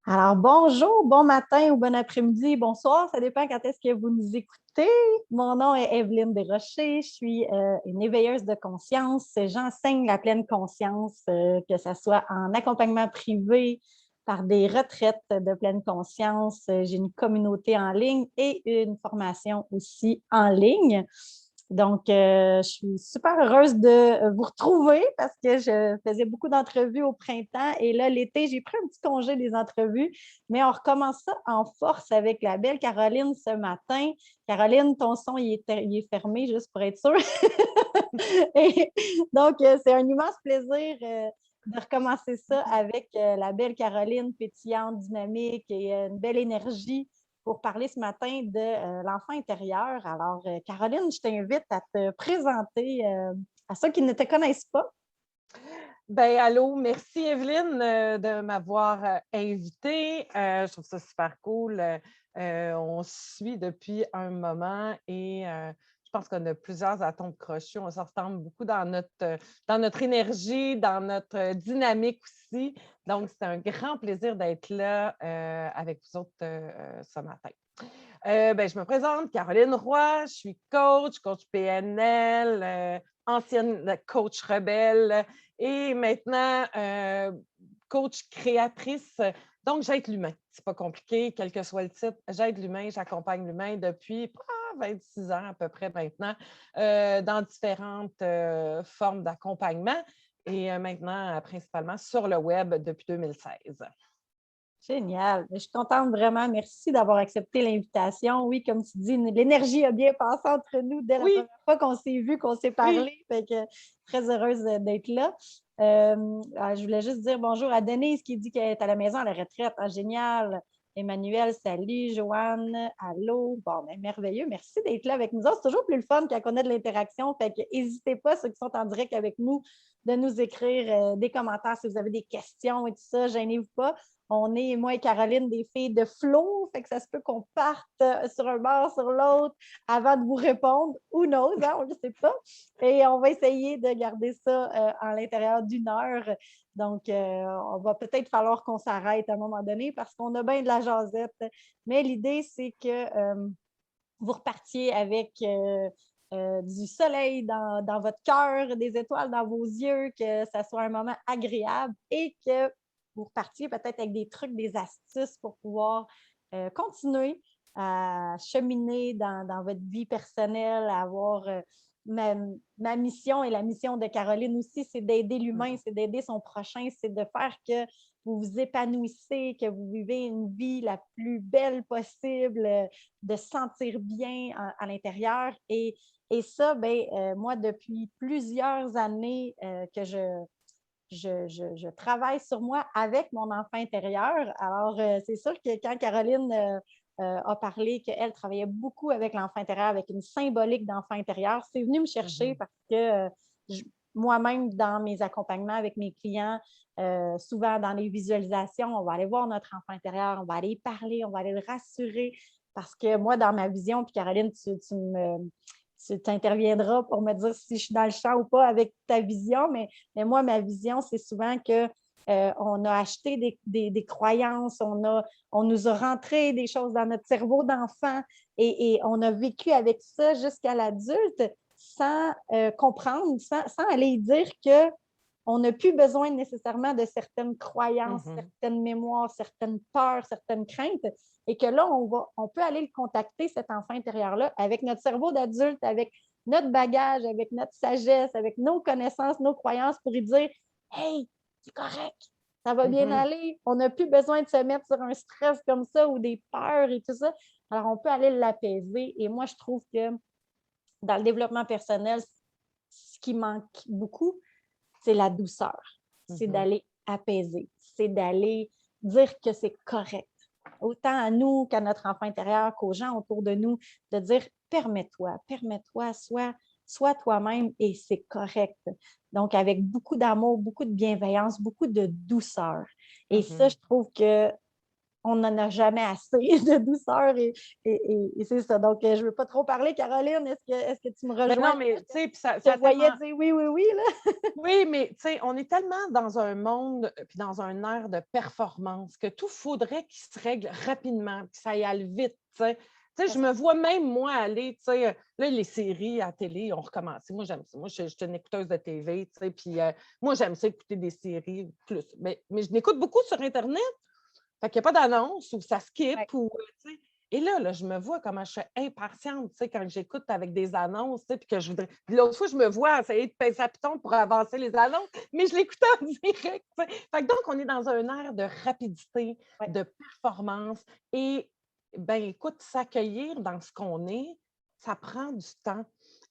Alors, bonjour, bon matin ou bon après-midi, bonsoir, ça dépend quand est-ce que vous nous écoutez. Mon nom est Evelyne Desrochers, je suis une éveilleuse de conscience. J'enseigne la pleine conscience, que ce soit en accompagnement privé, par des retraites de pleine conscience. J'ai une communauté en ligne et une formation aussi en ligne. Donc, je suis super heureuse de vous retrouver parce que je faisais beaucoup d'entrevues au printemps et là, l'été, j'ai pris un petit congé des entrevues, mais on recommence ça en force avec la belle Caroline ce matin. Caroline, ton son, il est fermé juste pour être sûre. Et donc, c'est un immense plaisir de recommencer ça avec la belle Caroline, pétillante, dynamique et une belle énergie pour parler ce matin de l'enfant intérieur. Alors, Caroline, je t'invite à te présenter à ceux qui ne te connaissent pas. Ben, allô, merci Evelyne de m'avoir invitée. Je trouve ça super cool. On se suit depuis un moment et je pense qu'on a plusieurs atomes crochus. On se ressemble beaucoup dans notre énergie, dans notre dynamique aussi. Donc, c'est un grand plaisir d'être là avec vous autres ce matin. Je me présente, Caroline Roy, je suis coach PNL, ancienne coach rebelle et maintenant coach créatrice. Donc, j'aide l'humain. C'est pas compliqué, quel que soit le titre. J'aide l'humain, j'accompagne l'humain depuis 26 ans à peu près maintenant dans différentes formes d'accompagnement et maintenant principalement sur le web depuis 2016. Génial. Je suis contente vraiment. Merci d'avoir accepté l'invitation. Oui, comme tu dis, l'énergie a bien passé entre nous dès la Oui, première fois qu'on s'est vu, qu'on s'est oui. parlé. Fait que très heureuse d'être là. Je voulais juste dire bonjour à Denise qui dit qu'elle est à la maison à la retraite. Ah, génial. Emmanuel, salut. Joanne, allô. Bon, ben, merveilleux. Merci d'être là avec nous autres. C'est toujours plus le fun quand on a de l'interaction. Fait que n'hésitez pas, ceux qui sont en direct avec nous, de nous écrire des commentaires si vous avez des questions et tout ça. Gênez-vous pas. On est, moi et Caroline, des filles de flow, fait que ça se peut qu'on parte sur un bord, sur l'autre, avant de vous répondre. Who knows, hein, on ne sait pas. Et on va essayer de garder ça à l'intérieur d'une heure. Donc, on va peut-être falloir qu'on s'arrête à un moment donné parce qu'on a bien de la jasette. Mais l'idée, c'est que vous repartiez avec du soleil dans votre cœur, des étoiles dans vos yeux, que ça soit un moment agréable et que vous repartiez peut-être avec des trucs, des astuces pour pouvoir continuer à cheminer dans votre vie personnelle, à avoir ma mission et la mission de Caroline aussi, c'est d'aider l'humain, c'est d'aider son prochain, c'est de faire que vous vous épanouissez, que vous vivez une vie la plus belle possible, de se sentir bien à l'intérieur. Et ça, moi, depuis plusieurs années que je travaille sur moi avec mon enfant intérieur. Alors, c'est sûr que quand Caroline a parlé qu'elle travaillait beaucoup avec l'enfant intérieur, avec une symbolique d'enfant intérieur, c'est venu me chercher parce que moi-même, dans mes accompagnements avec mes clients, souvent dans les visualisations, on va aller voir notre enfant intérieur, on va aller y parler, on va aller le rassurer. Parce que moi, dans ma vision, puis Caroline, tu interviendras pour me dire si je suis dans le champ ou pas avec ta vision, mais moi, ma vision, c'est souvent que on a acheté des croyances, on nous a rentré des choses dans notre cerveau d'enfant et on a vécu avec ça jusqu'à l'adulte sans comprendre, sans aller dire que on n'a plus besoin nécessairement de certaines croyances, certaines mémoires, certaines peurs, certaines craintes, et que là, on peut aller le contacter, cet enfant intérieur-là, avec notre cerveau d'adulte, avec notre bagage, avec notre sagesse, avec nos connaissances, nos croyances, pour lui dire « Hey, c'est correct, ça va bien aller, on n'a plus besoin de se mettre sur un stress comme ça ou des peurs et tout ça. » Alors, on peut aller l'apaiser. Et moi, je trouve que dans le développement personnel, ce qui manque beaucoup, c'est la douceur. C'est d'aller apaiser. C'est d'aller dire que c'est correct. Autant à nous qu'à notre enfant intérieur, qu'aux gens autour de nous, de dire permets-toi, sois toi-même et c'est correct. Donc, avec beaucoup d'amour, beaucoup de bienveillance, beaucoup de douceur. Et ça, je trouve que on n'en a jamais assez de douceur et c'est ça. Donc, je ne veux pas trop parler, Caroline. Est-ce que tu me Mais rejoins? non, mais tu sais, puis Je te voyais dire oui, oui, oui, là. Oui, mais tu sais, on est tellement dans un monde puis dans un air de performance que tout faudrait qu'il se règle rapidement, que ça y aille vite, tu sais. Tu sais, je me vois même, moi, aller, tu sais, là, les séries à télé ont recommencé. Moi, j'aime ça. Moi, je suis une écouteuse de TV, tu sais, puis moi, j'aime ça écouter des séries plus. Mais je n'écoute beaucoup sur Internet. Fait qu'il n'y a pas d'annonce ou ça skip Ouais. ou, tu sais. Et là, je me vois comment je suis impatiente, tu sais, quand j'écoute avec des annonces, tu sais, puis que je voudrais. Puis l'autre fois, je me vois essayer de pincer à piton pour avancer les annonces, mais je l'écoutais en direct, tu sais. Fait que donc, on est dans un air de rapidité, Ouais. de performance et, ben écoute, s'accueillir dans ce qu'on est, ça prend du temps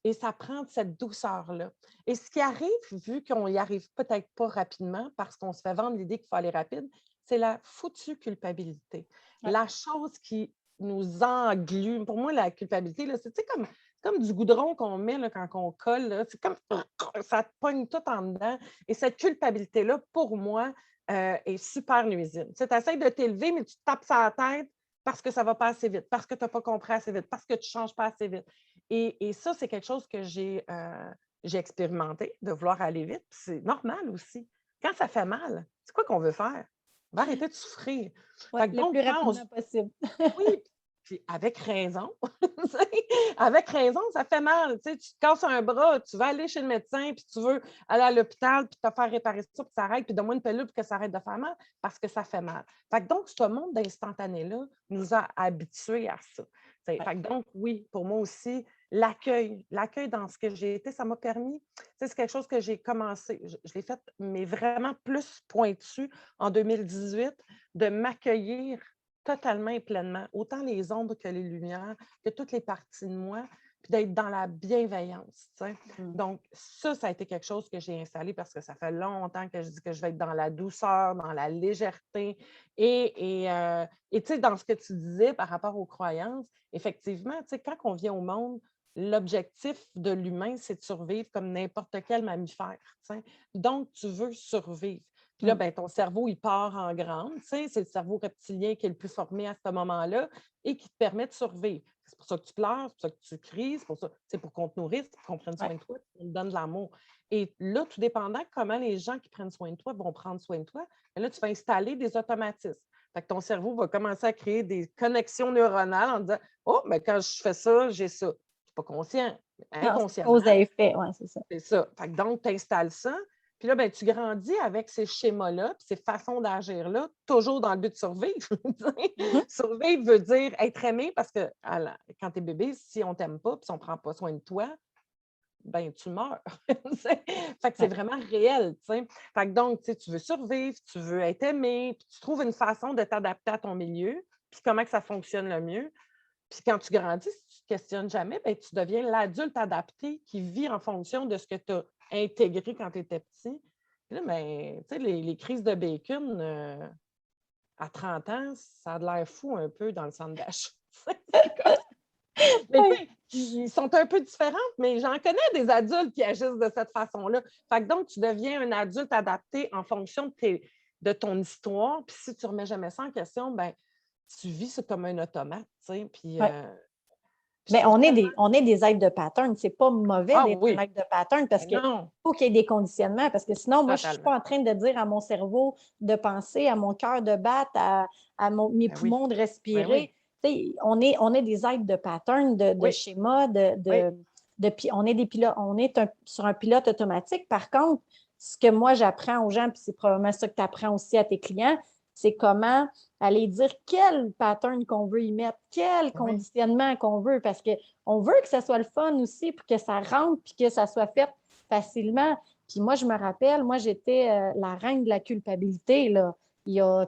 et ça prend de cette douceur-là. Et ce qui arrive, vu qu'on n'y arrive peut-être pas rapidement parce qu'on se fait vendre l'idée qu'il faut aller rapide, c'est la foutue culpabilité. Ouais. La chose qui nous englume. Pour moi, la culpabilité, là, c'est comme du goudron qu'on met là, quand on colle. Là, c'est comme ça te pogne tout en dedans. Et cette culpabilité-là, pour moi, est super nuisible. Tu essaies de t'élever, mais tu te tapes sur la tête parce que ça ne va pas assez vite, parce que tu n'as pas compris assez vite, parce que tu ne changes pas assez vite. Et ça, c'est quelque chose que j'ai expérimenté, de vouloir aller vite. C'est normal aussi. Quand ça fait mal, c'est quoi qu'on veut faire? On va arrêter de souffrir. Ouais, Fait que le donc, plus quand on rapidement possible. oui, puis avec raison. Avec raison, ça fait mal. Tu te casses un bras, tu vas aller chez le médecin, puis tu veux aller à l'hôpital, puis te faire réparer ça, puis ça arrête, puis donne-moi une pilule pour que ça arrête de faire mal, parce que ça fait mal. Fait que donc, ce monde d'instantané-là nous a habitués à ça. Fait que donc, oui, pour moi aussi, l'accueil dans ce que j'ai été, ça m'a permis, c'est quelque chose que j'ai commencé, je l'ai fait, mais vraiment plus pointu en 2018, de m'accueillir totalement et pleinement, autant les ombres que les lumières, que toutes les parties de moi, puis d'être dans la bienveillance. Donc, ça a été quelque chose que j'ai installé parce que ça fait longtemps que je dis que je vais être dans la douceur, dans la légèreté. Et tu sais, dans ce que tu disais par rapport aux croyances, effectivement, tu sais, quand on vient au monde, l'objectif de l'humain, c'est de survivre comme n'importe quel mammifère. Donc, tu veux survivre. Puis là, ben, ton cerveau, il part en grande. C'est le cerveau reptilien qui est le plus formé à ce moment-là et qui te permet de survivre. C'est pour ça que tu pleures, c'est pour ça que tu cries, c'est pour qu'on te nourrisse, pour qu'on prenne soin de toi, qu'on te donne de l'amour. Et là, tout dépendant de comment les gens qui prennent soin de toi vont prendre soin de toi, là, tu vas installer des automatismes. Fait que ton cerveau va commencer à créer des connexions neuronales en disant « Oh, mais quand je fais ça, j'ai ça. » Je ne suis pas conscient, mais inconsciemment. Cause à effet, oui, c'est ça. C'est ça. Fait que donc, tu installes ça. Puis là, ben, tu grandis avec ces schémas-là, puis ces façons d'agir-là, toujours dans le but de survivre. Survivre veut dire être aimé parce que quand tu es bébé, si on ne t'aime pas, puis si on ne prend pas soin de toi, ben tu meurs. Fait que c'est vraiment réel. Fait que donc, tu veux survivre, tu veux être aimé, puis tu trouves une façon de t'adapter à ton milieu, puis comment que ça fonctionne le mieux. Puis quand tu grandis, si tu ne te questionnes jamais, ben, tu deviens l'adulte adapté qui vit en fonction de ce que tu as intégré quand tu étais petit. Puis là, ben, les crises de bacon à 30 ans, ça a de l'air fou un peu dans le centre d'achat. Mais ils sont un peu différents, mais j'en connais des adultes qui agissent de cette façon-là. Fait que donc, tu deviens un adulte adapté en fonction de ton histoire. Puis si tu ne remets jamais ça en question, ben, tu vis ça comme un automate. Puis, mais on est des êtres de pattern. C'est pas mauvais d'être un être de pattern parce qu'il faut qu'il y ait des conditionnements. Parce que sinon, moi, je ne suis pas en train de dire à mon cerveau de penser, à mon cœur de battre, mes poumons de respirer. On est des êtres de pattern, de schémas, on est sur un pilote automatique. Par contre, ce que moi, j'apprends aux gens, puis c'est probablement ça que tu apprends aussi à tes clients, c'est comment aller dire quel pattern qu'on veut y mettre, quel conditionnement qu'on veut, parce qu'on veut que ça soit le fun aussi, pour que ça rentre, puis que ça soit fait facilement. Puis moi, je me rappelle, moi, j'étais la reine de la culpabilité, là, il y a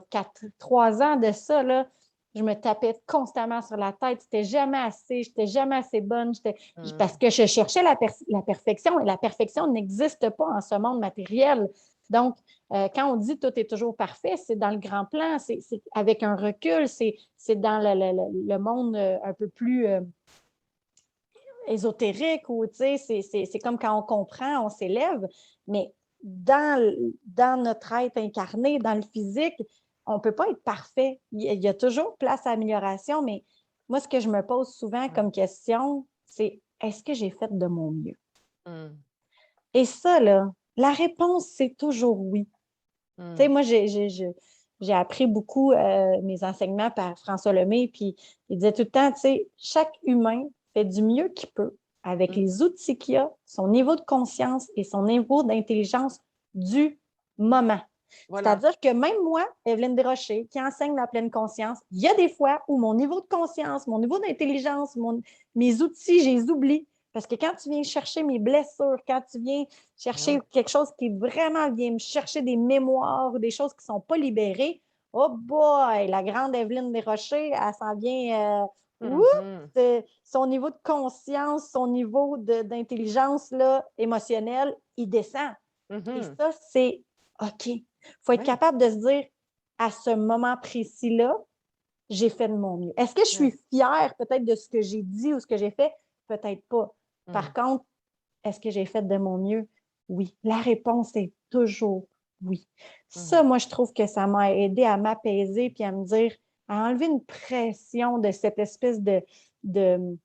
3 ans de ça, là, je me tapais constamment sur la tête. C'était jamais assez, j'étais jamais assez bonne, parce que je cherchais la perfection, et la perfection n'existe pas en ce monde matériel. Donc, quand on dit tout est toujours parfait, c'est dans le grand plan, c'est avec un recul, c'est dans le monde un peu plus ésotérique, ou c'est comme quand on comprend, on s'élève, mais dans notre être incarné, dans le physique, on ne peut pas être parfait. Il y a toujours place à amélioration, mais moi, ce que je me pose souvent comme question, c'est est-ce que j'ai fait de mon mieux? Mm. Et ça, là, la réponse, c'est toujours oui. Tu sais, moi, j'ai appris beaucoup mes enseignements par François Lemay, puis il disait tout le temps, tu sais, chaque humain fait du mieux qu'il peut avec les outils qu'il a, son niveau de conscience et son niveau d'intelligence du moment. Voilà. C'est-à-dire que même moi, Evelyne Desrochers, qui enseigne la pleine conscience, il y a des fois où mon niveau de conscience, mon niveau d'intelligence, mes outils, je les oublie. Parce que quand tu viens chercher mes blessures, quand tu viens chercher quelque chose qui vraiment vient me chercher des mémoires, des choses qui ne sont pas libérées, oh boy, la grande Evelyne Desrochers, elle s'en vient, son niveau de conscience, son niveau d'intelligence émotionnelle, il descend. Et ça, c'est OK. Il faut être capable de se dire, à ce moment précis-là, j'ai fait de mon mieux. Est-ce que je suis fière peut-être de ce que j'ai dit ou ce que j'ai fait? Peut-être pas. Par contre, est-ce que j'ai fait de mon mieux? Oui. La réponse est toujours oui. Ça, moi, je trouve que ça m'a aidé à m'apaiser puis à me dire, à enlever une pression de cette espèce de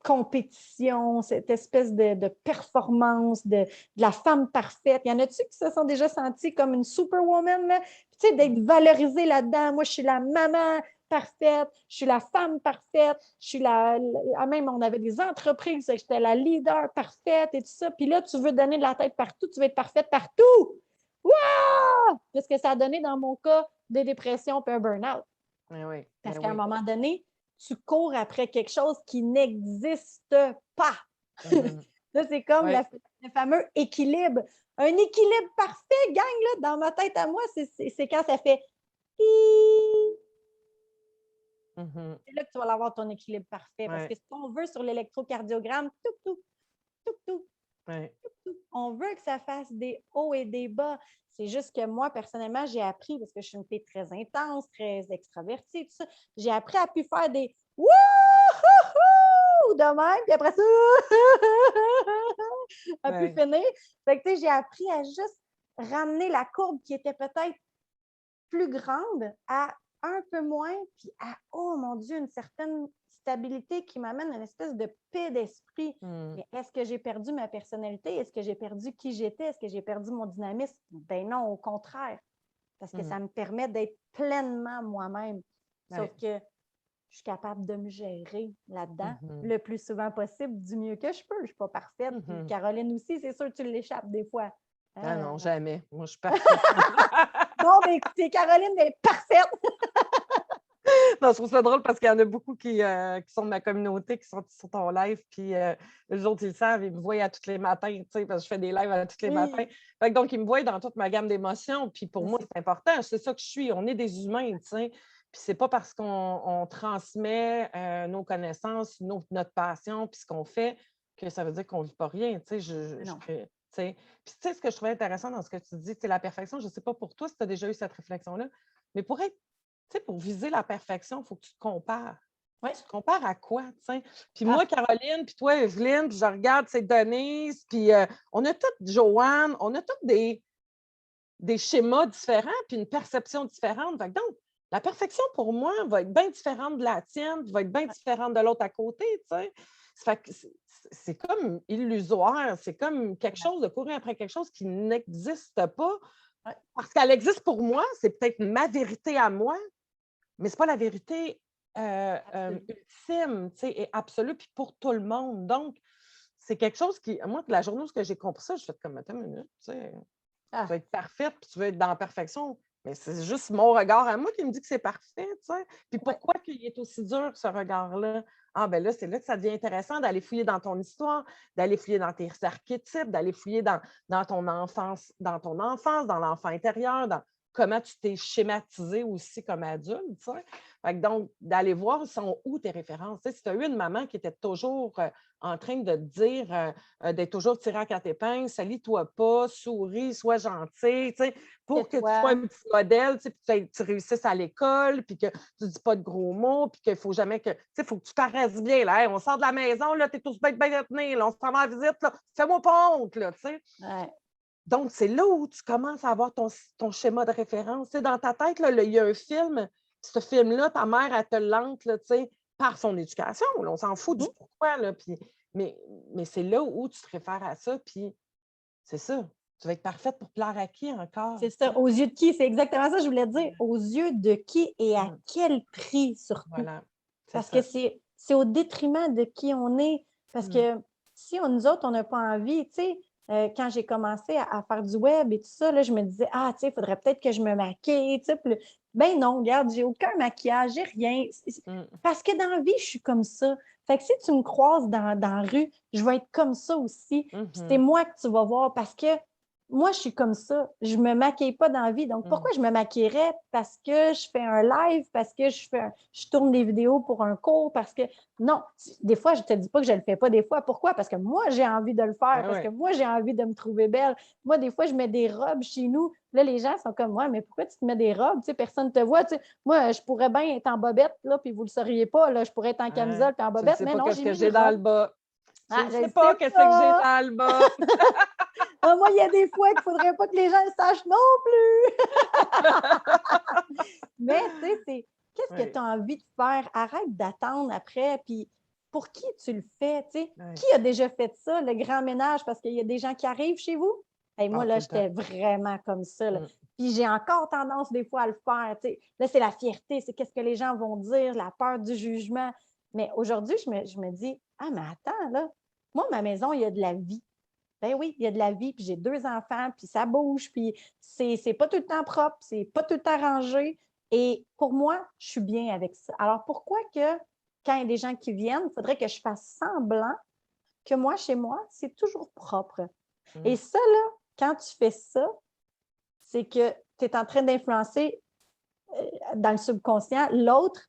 compétition, cette espèce de performance, de la femme parfaite. Il y en a-tu qui se sont déjà sentis comme une superwoman, là? Tu sais, d'être valorisée là-dedans. Moi, je suis la maman parfaite, je suis la femme parfaite, je suis même on avait des entreprises, j'étais la leader parfaite et tout ça. Puis là, tu veux donner de la tête partout, tu veux être parfaite partout. Waouh! Parce que ça a donné, dans mon cas, des dépressions et un burn-out. Parce qu'à un moment donné, tu cours après quelque chose qui n'existe pas. Là, c'est comme le fameux équilibre. Un équilibre parfait, gang, là, dans ma tête à moi, c'est quand ça fait c'est là que tu vas avoir ton équilibre parfait. Parce que ce qu'on veut sur l'électrocardiogramme, on veut que ça fasse des hauts et des bas. C'est juste que moi, personnellement, j'ai appris, parce que je suis une fille très intense, très extravertie, tout ça, j'ai appris à plus faire des wouhou de même, puis après ça, à plus finir. Fait que, tu sais, j'ai appris à juste ramener la courbe qui était peut-être plus grande à un peu moins, puis à, oh mon Dieu, une certaine stabilité qui m'amène à une espèce de paix d'esprit. Mais est-ce que j'ai perdu ma personnalité? Est-ce que j'ai perdu qui j'étais? Est-ce que j'ai perdu mon dynamisme? Ben non, au contraire. Parce que ça me permet d'être pleinement moi-même. Sauf que je suis capable de me gérer là-dedans le plus souvent possible, du mieux que je peux. Je ne suis pas parfaite. Puis Caroline aussi, c'est sûr que tu l'échappes des fois. Ah non, jamais. Moi, je suis parfaite. Bon, ben écoutez, Caroline est parfaite. Non, je trouve ça drôle parce qu'il y en a beaucoup qui sont de ma communauté, qui sont sur ton live, puis les autres, ils le savent, ils me voient à tous les matins, tu sais, parce que je fais des lives à tous les matins. Fait que donc, ils me voient dans toute ma gamme d'émotions, puis pour moi, c'est important, c'est ça que je suis, on est des humains, tu sais, puis c'est pas parce qu'on transmet nos connaissances, notre passion, puis ce qu'on fait, que ça veut dire qu'on vit pas rien, tu sais, puis tu sais, ce que je trouvais intéressant dans ce que tu dis, c'est la perfection, je sais pas pour toi si tu as déjà eu cette réflexion-là, mais pour être tu sais, pour viser la perfection, il faut que tu te compares. Tu te compares à quoi, tu sais? Puis moi, Caroline, puis toi, Evelyne, puis je regarde, c'est Denise, puis on a toutes, Joanne, on a toutes des schémas différents, puis une perception différente. Donc, la perfection, pour moi, va être bien différente de la tienne, va être bien différente de l'autre à côté, tu sais. C'est comme illusoire, c'est comme quelque chose de courir après quelque chose qui n'existe pas. Parce qu'elle existe pour moi, c'est peut-être ma vérité à moi, mais ce n'est pas la vérité ultime et absolue, puis pour tout le monde. Donc, c'est quelque chose qui, moi, la journée où j'ai compris ça, je fais comme, attends une minute, tu veux être parfaite, puis tu veux être dans la perfection. Mais c'est juste mon regard à moi qui me dit que c'est parfait, tu sais. Puis pourquoi il est aussi dur, ce regard-là? Ah, ben là, c'est là que ça devient intéressant d'aller fouiller dans ton histoire, d'aller fouiller dans tes archétypes, d'aller fouiller dans ton enfance, dans l'enfant intérieur, dans comment tu t'es schématisé aussi comme adulte, tu sais. Fait que donc, d'aller voir sont où tes références. Tu sais, si tu as eu une maman qui était toujours en train de te dire, d'être toujours tirée à quatre épingles, salis-toi pas, souris, sois gentil, tu sais, pour que tu sois un petit modèle, tu sais, puis tu réussisses à l'école, puis que tu ne dis pas de gros mots, puis qu'il ne faut jamais que, tu sais, il faut que tu paraisses bien, là, hey, on sort de la maison, là, tu es tous bien tenir, là, on se prend en visite, là, fais-moi pas honte, là, tu sais. Donc, c'est là où tu commences à avoir ton schéma de référence. Tu sais, dans ta tête, là, il y a un film, ce film-là, ta mère, elle te l'entre, là, tu sais, par son éducation. Là, on s'en fout du Mhm. pourquoi, là, mais, mais c'est là où tu te réfères à ça, puis c'est ça. Tu vas être parfaite pour plaire à qui encore, C'est tu ça. sais? Aux yeux de qui? C'est exactement ça que je voulais dire. Aux yeux de qui et à Mmh. quel prix surtout? Voilà, c'est Parce que ça. c'est au détriment de qui on est. Parce Mmh. que si nous autres, on n'a pas envie, tu sais, quand j'ai commencé à faire du web et tout ça, là, je me disais, ah, tu sais, il faudrait peut-être que je me maquille, tu sais. Ben non, regarde, j'ai aucun maquillage, j'ai rien. Mmh. Parce que dans la vie, je suis comme ça. Fait que si tu me croises dans la rue, je vais être comme ça aussi. Puis c'est Mmh. moi que tu vas voir parce que moi, je suis comme ça. Je ne me maquille pas dans la vie. Donc, Mmh. pourquoi je me maquillerais? Parce que je fais un live, parce que je tourne des vidéos pour un cours, parce que... Non, des fois, je ne te dis pas que je ne le fais pas des fois. Pourquoi? Parce que moi, j'ai envie de le faire, Ben parce que ouais. moi, j'ai envie de me trouver belle. Moi, des fois, je mets des robes chez nous. Là, les gens sont comme moi, mais pourquoi tu te mets des robes? Tu sais, personne ne te voit. Tu sais, moi, je pourrais bien être en bobette, là, puis vous ne le sauriez pas. Là, je pourrais être en Ouais. camisole puis en Tu ne bobette, sais mais pas non, qu'est-ce j'ai que mis j'ai une dans robe. le bas. Tu Ah, ne je ne sais sais pas qu'est-ce que j'ai pas. dans le bas. Ah, moi, il y a des fois qu'il ne faudrait pas que les gens le sachent non plus. Mais, tu sais, c'est qu'est-ce que Oui, tu as envie de faire? Arrête d'attendre après. Puis, pour qui tu le fais? Tu sais? oui. Qui a déjà fait ça, le grand ménage, parce qu'il y a des gens qui arrivent chez vous? Hey, moi, Ah, tout là, le temps. j'étais vraiment comme ça. Là. Mmh. Puis, j'ai encore tendance des fois à le faire. Tu sais. Là, c'est la fierté, c'est qu'est-ce que les gens vont dire, la peur du jugement. Mais aujourd'hui, je me dis, ah, mais attends, là, moi, ma maison, il y a de la vie. Ben oui, il y a de la vie, puis j'ai 2 enfants, puis ça bouge, puis c'est pas tout le temps propre, c'est pas tout le temps rangé. Et pour moi, je suis bien avec ça. Alors pourquoi que quand il y a des gens qui viennent, il faudrait que je fasse semblant que moi, chez moi, c'est toujours propre. Et Mmh. ça, là, quand tu fais ça, c'est que tu es en train d'influencer dans le subconscient l'autre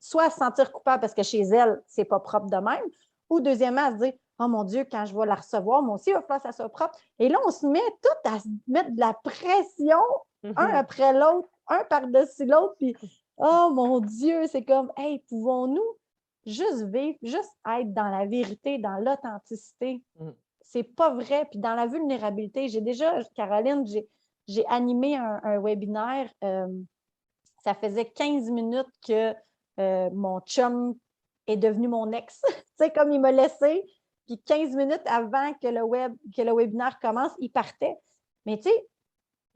soit à se sentir coupable parce que chez elle, c'est pas propre de même, ou deuxièmement, à se dire oh mon Dieu, quand je vais la recevoir, moi aussi, il va falloir que ça soit propre. Et là, on se met tout à se mettre de la pression, un Mmh. après l'autre, un par-dessus l'autre, puis oh mon Dieu, c'est comme hey, pouvons-nous juste vivre, juste être dans la vérité, dans l'authenticité? Mmh. C'est pas vrai. Puis dans la vulnérabilité, j'ai déjà, Caroline, j'ai animé un webinaire. Ça faisait 15 minutes que mon chum est devenu mon ex. Tu sais, comme il m'a laissé. Puis 15 minutes avant que le webinaire commence, il partait. Mais tu sais,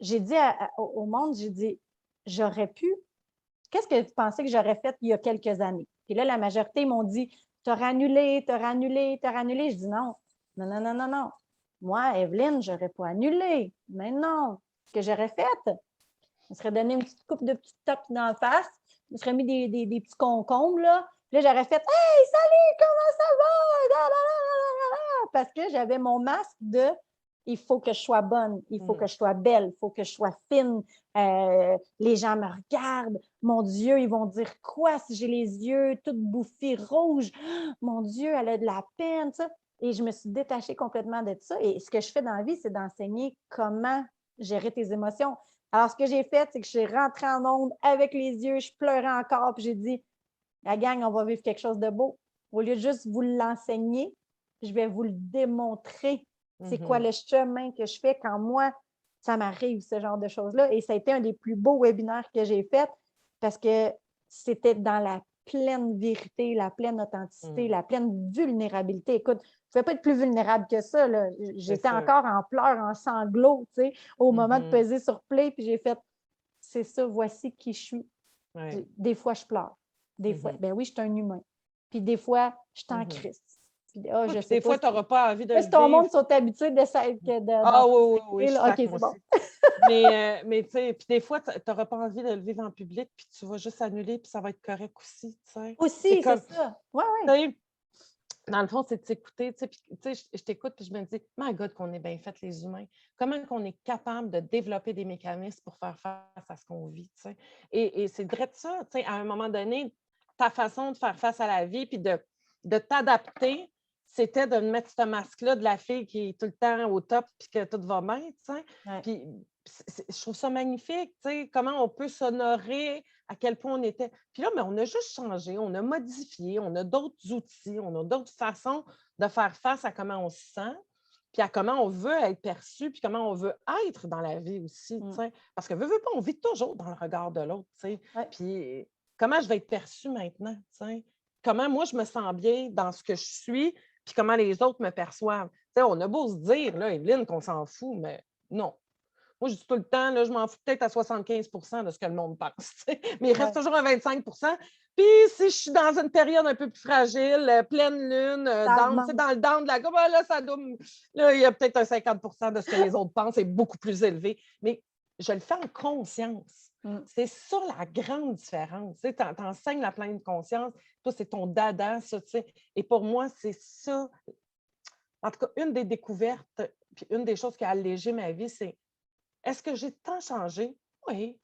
j'ai dit au monde, j'ai dit, j'aurais pu. Qu'est-ce que tu pensais que j'aurais fait il y a quelques années? Puis là, la majorité m'ont dit, t'aurais annulé, t'aurais annulé, t'aurais annulé. Je dis non, non, non, non, non, non. Moi, Evelyne, je n'aurais pas annulé. Mais non. Ce que j'aurais fait, je me serais donné une petite coupe de petites tapes dans la face. Je me serais mis des petits concombres, là. Puis là, j'aurais fait Hey, salut, comment ça va? Parce que j'avais mon masque de il faut que je sois bonne, il faut Mmh. que je sois belle, il faut que je sois fine. Les gens me regardent. Mon Dieu, ils vont dire quoi si j'ai les yeux tout bouffés rouges? Mon Dieu, elle a de la peine, ça. Et je me suis détachée complètement de ça. Et ce que je fais dans la vie, c'est d'enseigner comment gérer tes émotions. Alors, ce que j'ai fait, c'est que je suis rentrée en onde avec les yeux, je pleurais encore, puis j'ai dit, la gang, on va vivre quelque chose de beau. Au lieu de juste vous l'enseigner, je vais vous le démontrer. C'est quoi Mmh. le chemin que je fais quand moi, ça m'arrive, ce genre de choses-là. Et ça a été un des plus beaux webinaires que j'ai fait parce que c'était dans la pleine vérité, la pleine authenticité, Mmh. la pleine vulnérabilité. Écoute, je ne pouvais pas être plus vulnérable que ça. Là. C'est J'étais sûr. encore en pleurs, en sanglots, tu sais, au moment de Mmh. peser sur play, puis j'ai fait, c'est ça, voici qui je suis. Ouais. Des fois, je pleure. Des fois, Mmh. ben oui, je suis un humain. Puis des fois, je suis en Mmh. crise. Puis, ah, Ouais, je puis sais des pas fois, tu si, n'auras pas envie de là, le si ton vivre. monde sont habitués Ah d'entendre oui, oui, oui, saigner, je là. OK, craque moi c'est bon. aussi. Mais tu sais, puis des fois, tu n'auras pas envie de le vivre en public, puis tu vas juste annuler, puis ça va être correct aussi, tu sais. C'est Aussi, c'est comme, ça. Oui, tu oui. sais, dans le fond, c'est de s'écouter, tu sais, puis tu sais, je t'écoute, puis je me dis, my God, qu'on est bien fait, les humains. Comment qu'on est capable de développer des mécanismes pour faire face à ce qu'on vit, tu sais. Et c'est vrai de ça, tu sais, à un moment donné, ta façon de faire face à la vie, puis de t'adapter, c'était de mettre ce masque-là de la fille qui est tout le temps au top, puis que tout va bien, tu sais. Ouais. Puis je trouve ça magnifique, tu sais, comment on peut s'honorer, à quel point on était. Puis là, mais on a juste changé, on a modifié, on a d'autres outils, on a d'autres façons de faire face à comment on se sent. puis à comment on veut être perçu, puis comment on veut être dans la vie aussi, tu sais. Parce que veut pas, on vit toujours dans le regard de l'autre, tu sais. Ouais. Puis comment je vais être perçue maintenant, tu sais? Comment moi, je me sens bien dans ce que je suis, puis comment les autres me perçoivent. Tu sais, on a beau se dire, là, Evelyne, qu'on s'en fout, mais non. Moi, je dis tout le temps, là, je m'en fous peut-être à 75 de ce que le monde pense, tu sais. Mais il reste toujours un 25. Puis si je suis dans une période un peu plus fragile, pleine lune, down, tu sais, dans le down de la gomme, là, là, il y a peut-être un 50 de ce que les autres pensent, c'est beaucoup plus élevé. Mais je le fais en conscience. C'est ça la grande différence. Tu sais, t'enseignes la pleine conscience. Toi, c'est ton dada, ça, tu sais. Et pour moi, c'est ça. En tout cas, une des découvertes, puis une des choses qui a allégé ma vie, c'est est-ce que j'ai tant changé? Oui,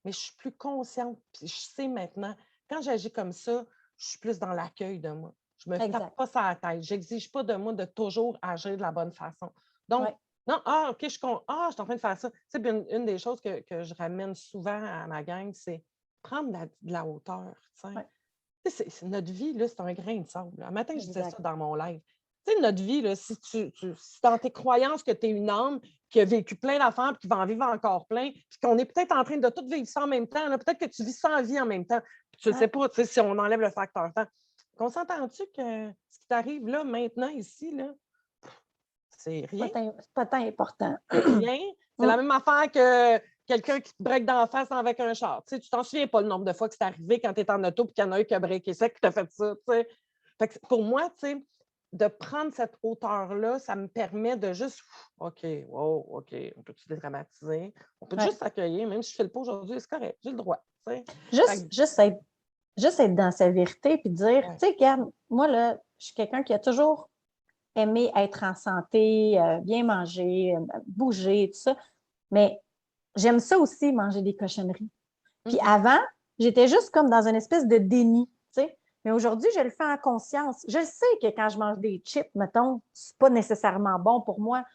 mais je suis plus consciente, puis je sais maintenant, quand j'agis comme ça, je suis plus dans l'accueil de moi. Je me tape pas sur la tête. Je n'exige pas de moi de toujours agir de la bonne façon. Donc, non, OK, je suis en train de faire ça. Tu sais, une des choses que je ramène souvent à ma gang, c'est prendre de la hauteur. Tu sais. Notre vie, là, c'est un grain de sable. Un matin, je disais ça dans mon live. Tu sais, notre vie, là, si dans tes croyances que tu es une âme qui a vécu plein d'affaires et qui va en vivre encore plein, puis qu'on est peut-être en train de tout vivre ça en même temps, peut-être que tu vis 100 vies en même temps, puis tu ne sais pas, tu sais, si on enlève le facteur temps. On s'entend-tu que ce qui t'arrive là, maintenant, ici, là, c'est rien? C'est pas tant important. C'est rien. C'est la même affaire que quelqu'un qui te break dans la face avec un char. Tu sais, tu t'en souviens pas le nombre de fois que c'est arrivé quand tu es en auto et qu'il y en a un qui a breaké sec qui t'a fait ça. Tu sais. Fait que pour moi, tu sais, de prendre cette hauteur-là, ça me permet de juste OK, wow, OK, on peut-tu dédramatiser? On peut juste s'accueillir, même si je ne file pas aujourd'hui, c'est correct, j'ai le droit. Tu sais. Juste être dans sa vérité puis dire, tu sais, regarde, moi, là, je suis quelqu'un qui a toujours aimé être en santé, bien manger, bouger, tout ça. Mais j'aime ça aussi, manger des cochonneries. Puis avant, j'étais juste comme dans une espèce de déni, tu sais. Mais aujourd'hui, je le fais en conscience. Je sais que quand je mange des chips, mettons, c'est pas nécessairement bon pour moi.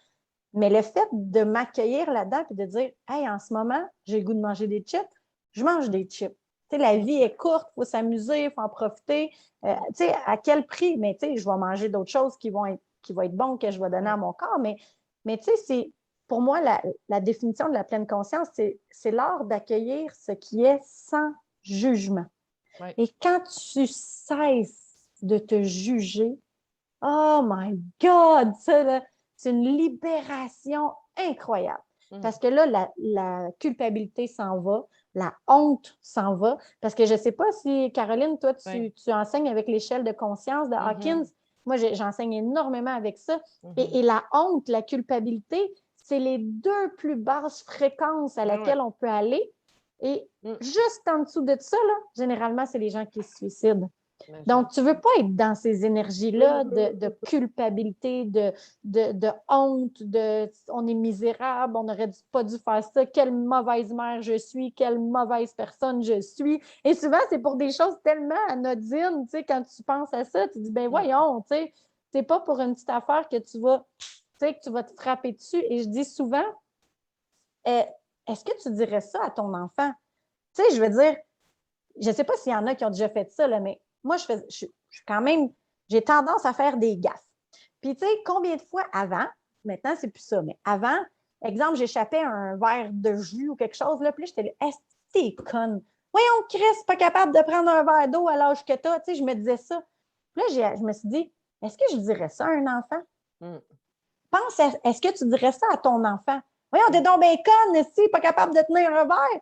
Mais le fait de m'accueillir là-dedans et de dire, hey, en ce moment, j'ai le goût de manger des chips, je mange des chips. Tu sais, la vie est courte, il faut s'amuser, il faut en profiter. Tu sais, à quel prix? Mais tu sais, je vais manger d'autres choses qui vont être bonnes que je vais donner à mon corps. Mais tu sais, c'est pour moi, la définition de la pleine conscience, c'est l'art d'accueillir ce qui est sans jugement. Et quand tu cesses de te juger, oh my God, ça, là, c'est une libération incroyable. Parce que là, la culpabilité s'en va, la honte s'en va. Parce que je ne sais pas si, Caroline, toi, tu enseignes avec l'échelle de conscience de Hawkins. Moi, j'enseigne énormément avec ça. Et la honte, la culpabilité, c'est les deux plus basses fréquences à laquelle on peut aller. Et juste en dessous de ça, là, généralement, c'est les gens qui se suicident. Donc, tu ne veux pas être dans ces énergies-là de culpabilité, de honte, on est misérable, on n'aurait pas dû faire ça, quelle mauvaise mère je suis, quelle mauvaise personne je suis. Et souvent, c'est pour des choses tellement anodines, tu sais, quand tu penses à ça, tu dis, ben voyons, tu sais, c'est pas pour une petite affaire que tu vas te frapper dessus. Et je dis souvent, est-ce que tu dirais ça à ton enfant? Tu sais, je veux dire, je ne sais pas s'il y en a qui ont déjà fait ça, là, mais moi, je suis quand même, j'ai tendance à faire des gaffes. Puis, tu sais, combien de fois avant, maintenant, c'est plus ça, mais avant, exemple, j'échappais un verre de jus ou quelque chose, là, puis j'étais là, est-ce que t'es conne? Voyons, Chris, pas capable de prendre un verre d'eau à l'âge que t'as, tu sais, je me disais ça. Puis là, je me suis dit, est-ce que je dirais ça à un enfant? Pense, est-ce que tu dirais ça à ton enfant? Voyons, t'es donc bien conne, si, pas capable de tenir un verre.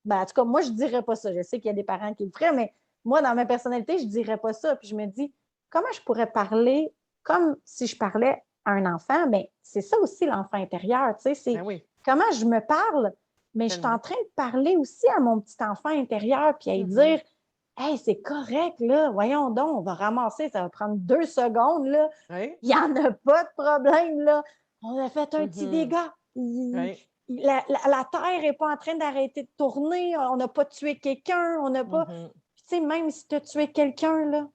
Ben, en tout cas, moi, je ne dirais pas ça. Je sais qu'il y a des parents qui le feraient, mais moi, dans ma personnalité, je ne dirais pas ça. Puis je me dis, comment je pourrais parler comme si je parlais à un enfant? Bien, c'est ça aussi l'enfant intérieur. Tu sais, c'est comment je me parle, mais je suis en train de parler aussi à mon petit enfant intérieur, puis à lui dire, hey, c'est correct, là, voyons donc, on va ramasser, ça va prendre 2 secondes, là. Il n'y en a pas de problème, là. On a fait un petit dégât. La Terre n'est pas en train d'arrêter de tourner, on n'a pas tué quelqu'un, on n'a pas. Tu sais, même si tu as tué quelqu'un, là,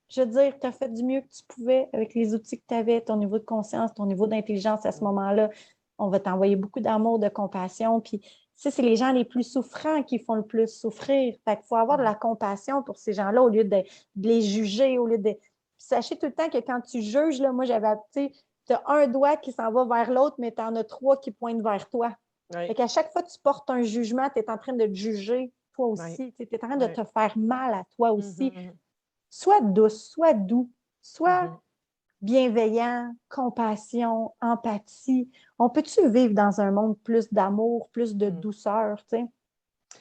je veux dire, tu as fait du mieux que tu pouvais avec les outils que tu avais, ton niveau de conscience, ton niveau d'intelligence à ce moment-là. On va t'envoyer beaucoup d'amour, de compassion. Puis, c'est les gens les plus souffrants qui font le plus souffrir. Fait qu'il faut avoir de la compassion pour ces gens-là au lieu de les juger, au lieu de. Puis, sachez tout le temps que quand tu juges, là, moi, j'avais, tu sais, tu as un doigt qui s'en va vers l'autre, mais tu en as 3 qui pointent vers toi. Oui. Fait qu'à chaque fois que tu portes un jugement, tu es en train de te juger toi aussi. Tu es en train de te faire mal à toi aussi. Sois douce, sois doux, sois bienveillant, compassion, empathie. On peut-tu vivre dans un monde plus d'amour, plus de douceur, tu sais?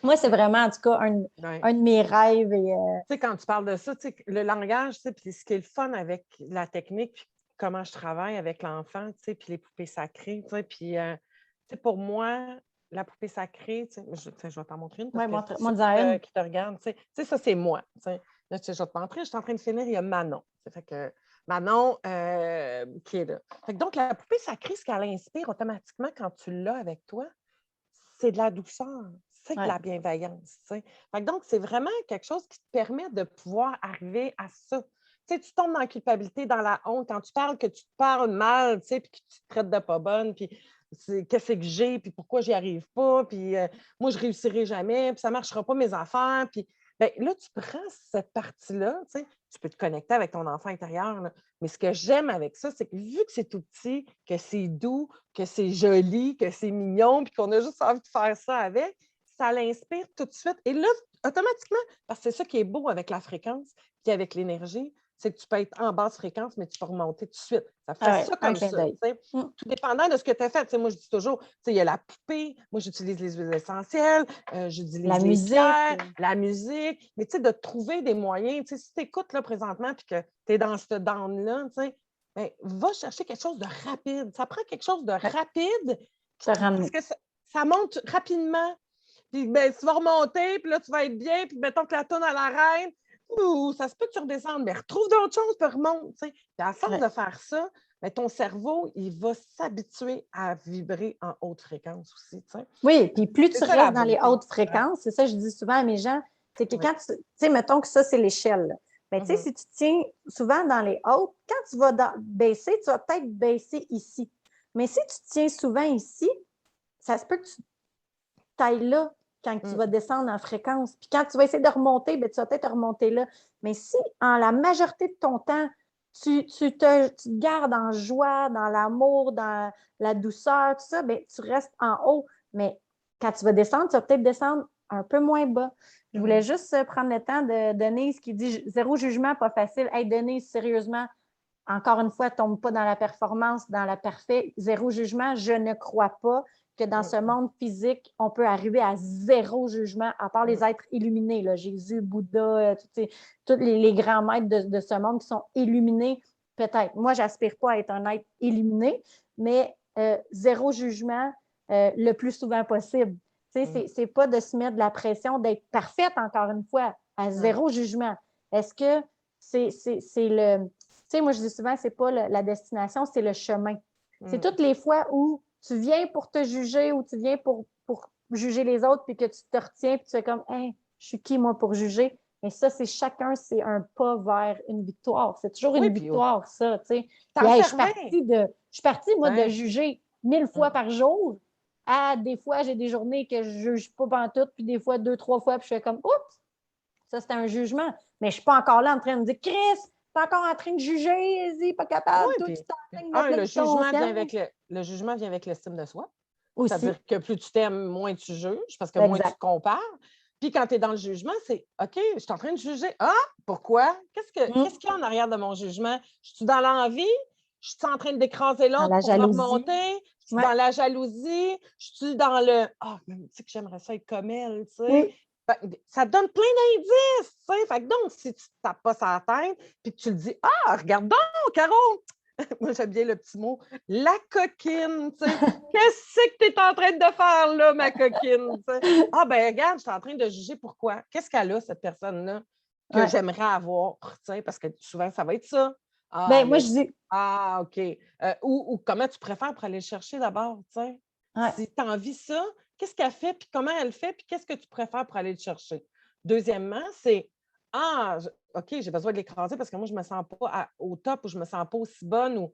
Moi, c'est vraiment, en tout cas, un de mes rêves. Et, Tu sais, quand tu parles de ça, tu sais, le langage, tu sais, puis ce qui est le fun avec la technique, puis comment je travaille avec l'enfant, tu sais, puis les poupées sacrées, tu sais, puis, tu sais, pour moi, la poupée sacrée, tu sais, je vais t'en montrer une parce que ceux qui te regardent, tu sais, ça, c'est moi, tu sais. Là, je vais te montrer, je suis en train de finir, il y a Manon. Ça fait que Manon, qui est là. Fait que donc, la poupée sacrée, ce qu'elle inspire automatiquement quand tu l'as avec toi, c'est de la douceur, c'est de la bienveillance. Tu sais. Fait que donc, c'est vraiment quelque chose qui te permet de pouvoir arriver à ça. Tu sais, tu tombes dans la culpabilité, dans la honte, quand tu parles que tu te parles mal, tu sais, puis que tu te traites de pas bonne, puis qu'est-ce que j'ai, puis pourquoi j'y arrive pas, puis moi, je réussirai jamais, puis ça marchera pas mes affaires, puis ben, là, tu prends cette partie-là, tu sais, tu peux te connecter avec ton enfant intérieur, là. Mais ce que j'aime avec ça, c'est que vu que c'est tout petit, que c'est doux, que c'est joli, que c'est mignon, puis qu'on a juste envie de faire ça avec, ça l'inspire tout de suite. Et là, automatiquement, parce que c'est ça qui est beau avec la fréquence, puis avec l'énergie, c'est que tu peux être en basse fréquence, mais tu peux remonter tout de suite. Ça fait ça comme ça. Tout dépendant de ce que tu as fait. Moi, je dis toujours, il y a la poupée, moi, j'utilise les huiles essentielles, j'utilise les pierres, la musique, mais de trouver des moyens. Si tu écoutes là, présentement puis que tu es dans cette down-là, ben, va chercher quelque chose de rapide. Ça prend quelque chose de rapide parce que ça monte rapidement. Puis ben, tu vas remonter, puis là, tu vas être bien, puis mettons que la tourne à la reine, ça se peut que tu redescendes, mais retrouve d'autres choses, puis remonte. Puis à force de faire ça, ben, ton cerveau, il va s'habituer à vibrer en haute fréquence aussi. T'sais. Oui, puis plus tu restes dans les hautes fréquences, c'est ça que je dis souvent à mes gens, c'est que quand tu sais, mettons que ça, c'est l'échelle. Mais tu sais, si tu tiens souvent dans les hautes, quand tu vas baisser, tu vas peut-être baisser ici. Mais si tu tiens souvent ici, ça se peut que tu tailles là quand tu vas descendre en fréquence. Puis quand tu vas essayer de remonter, bien, tu vas peut-être remonter là. Mais si, en la majorité de ton temps, tu te gardes en joie, dans l'amour, dans la douceur, tout ça, bien, tu restes en haut. Mais quand tu vas descendre, tu vas peut-être descendre un peu moins bas. Je voulais juste prendre le temps de Denise qui dit « Zéro jugement, pas facile. » Hey, Denise, sérieusement, encore une fois, tombe pas dans la performance, dans la parfaite. Zéro jugement, je ne crois pas que dans ce monde physique, on peut arriver à zéro jugement, à part les êtres illuminés, là, Jésus, Bouddha, tous les grands maîtres de ce monde qui sont illuminés, peut-être. Moi, je n'aspire pas à être un être illuminé, mais zéro jugement le plus souvent possible. C'est pas de se mettre de la pression d'être parfaite, encore une fois, à zéro jugement. Est-ce que c'est le... Tu sais, moi, je dis souvent, c'est pas la destination, c'est le chemin. C'est toutes les fois où tu viens pour te juger ou tu viens pour juger les autres, puis que tu te retiens, puis tu fais comme, hey, je suis qui, moi, pour juger? Et ça, c'est chacun, c'est un pas vers une victoire. C'est toujours une victoire, ça, tu sais. Je suis partie, moi, de juger 1000 fois par jour. Des fois, j'ai des journées que je ne juge pas pantoute, puis des fois, 2, 3 fois, puis je fais comme, oups, ça, c'était un jugement. Mais je ne suis pas encore là en train de me dire, Chris, tu es encore en train de juger, vas-y, pas capable, le jugement vient avec l'estime de soi. C'est-à-dire que plus tu t'aimes, moins tu juges, parce que moins tu te compares. Puis quand tu es dans le jugement, c'est OK, je suis en train de juger. Ah, pourquoi? Qu'est-ce qu'il y a en arrière de mon jugement? Je suis dans l'envie? Je suis en train d'écraser l'autre pour me remonter? Je suis dans la jalousie? Je suis dans le tu sais que j'aimerais ça être comme elle, tu sais. Ça te donne plein d'indices, tu sais. Fait que donc, si tu ne tapes pas sa tête, puis que tu le dis, regarde donc, Caro! Moi, j'aime bien le petit mot, la coquine, tu sais. Qu'est-ce que tu es en train de faire là, ma coquine? T'sais? Ben regarde, je suis en train de juger pourquoi. Qu'est-ce qu'elle a, cette personne-là, que j'aimerais avoir? Parce que souvent, ça va être ça. Moi, je dis. OK. Ou comment tu préfères pour aller le chercher d'abord, tu sais? Si tu as envie ça, qu'est-ce qu'elle fait, puis comment elle fait, puis qu'est-ce que tu préfères pour aller le chercher? Deuxièmement, c'est OK, j'ai besoin de l'écraser parce que moi, je ne me sens pas au top ou je ne me sens pas aussi bonne. Donc,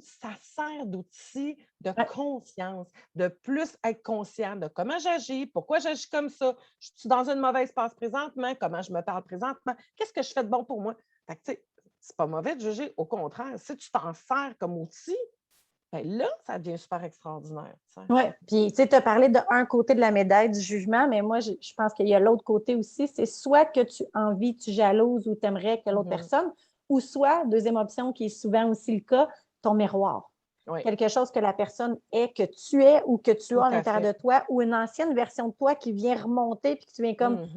ça sert d'outil de conscience, de plus être conscient de comment j'agis, pourquoi j'agis comme ça. Je suis dans une mauvaise passe présentement, comment je me parle présentement, qu'est-ce que je fais de bon pour moi? Fait que, c'est pas mauvais de juger. Au contraire, si tu t'en sers comme outil, ben là, ça devient super extraordinaire. Oui, puis tu sais, tu as parlé d'un côté de la médaille du jugement, mais moi, je pense qu'il y a l'autre côté aussi. C'est soit que tu envies, tu jalouses ou tu aimerais que l'autre personne, ou soit, deuxième option qui est souvent aussi le cas, ton miroir. Oui. Quelque chose que la personne est, que tu es ou que tu as à l'intérieur de toi, ou une ancienne version de toi qui vient remonter puis que tu viens comme,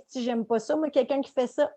si j'aime pas ça, moi, quelqu'un qui fait ça,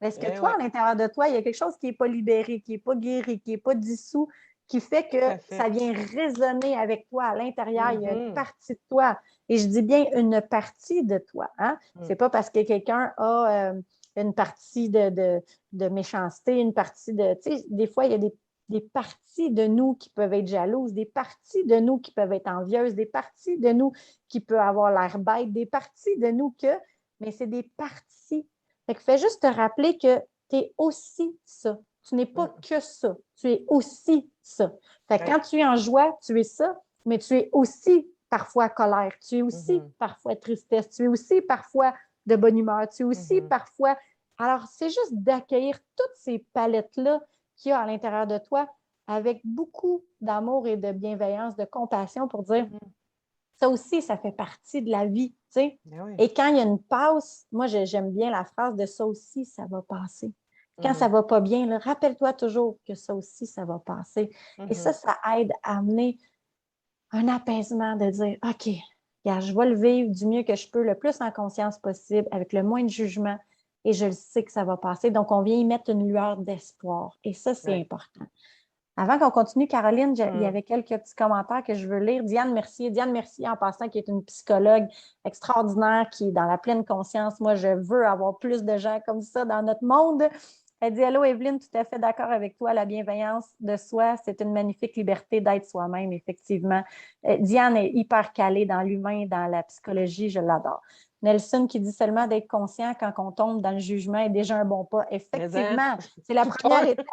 est-ce que toi, à l'intérieur de toi, il y a quelque chose qui n'est pas libéré, qui n'est pas guéri, qui n'est pas dissous, qui fait que ça vient résonner avec toi à l'intérieur. Il y a une partie de toi. Et je dis bien une partie de toi. Hein? C'est pas parce que quelqu'un a une partie de méchanceté, une partie de... Tu sais, des fois, il y a des parties de nous qui peuvent être jalouses, des parties de nous qui peuvent être envieuses, des parties de nous qui peuvent avoir l'air bête, des parties de nous que... Mais c'est des parties. Fait que fais juste te rappeler que tu es aussi ça. Tu n'es pas que ça. Tu es aussi ça. Fait que quand tu es en joie, tu es ça, mais tu es aussi parfois colère. Tu es aussi parfois tristesse. Tu es aussi parfois de bonne humeur. Tu es aussi parfois... Alors, c'est juste d'accueillir toutes ces palettes-là qu'il y a à l'intérieur de toi avec beaucoup d'amour et de bienveillance, de compassion pour dire ça aussi, ça fait partie de la vie. Tu sais. Et quand il y a une passe, moi, j'aime bien la phrase de ça aussi, ça va passer. Quand ça ne va pas bien, rappelle-toi toujours que ça aussi, ça va passer. Et ça aide à amener un apaisement de dire, OK, regarde, je vais le vivre du mieux que je peux, le plus en conscience possible, avec le moins de jugement, et je le sais que ça va passer. Donc, on vient y mettre une lueur d'espoir. Et ça, c'est important. Avant qu'on continue, Caroline, il y avait quelques petits commentaires que je veux lire. Diane Mercier, en passant, qui est une psychologue extraordinaire, qui est dans la pleine conscience. Moi, je veux avoir plus de gens comme ça dans notre monde. Elle dit « Allô, Evelyne, tout à fait d'accord avec toi. La bienveillance de soi, c'est une magnifique liberté d'être soi-même, effectivement. » Diane est hyper calée dans l'humain, dans la psychologie. Je l'adore. Nelson qui dit seulement d'être conscient quand on tombe dans le jugement est déjà un bon pas. Effectivement, c'est la première étape.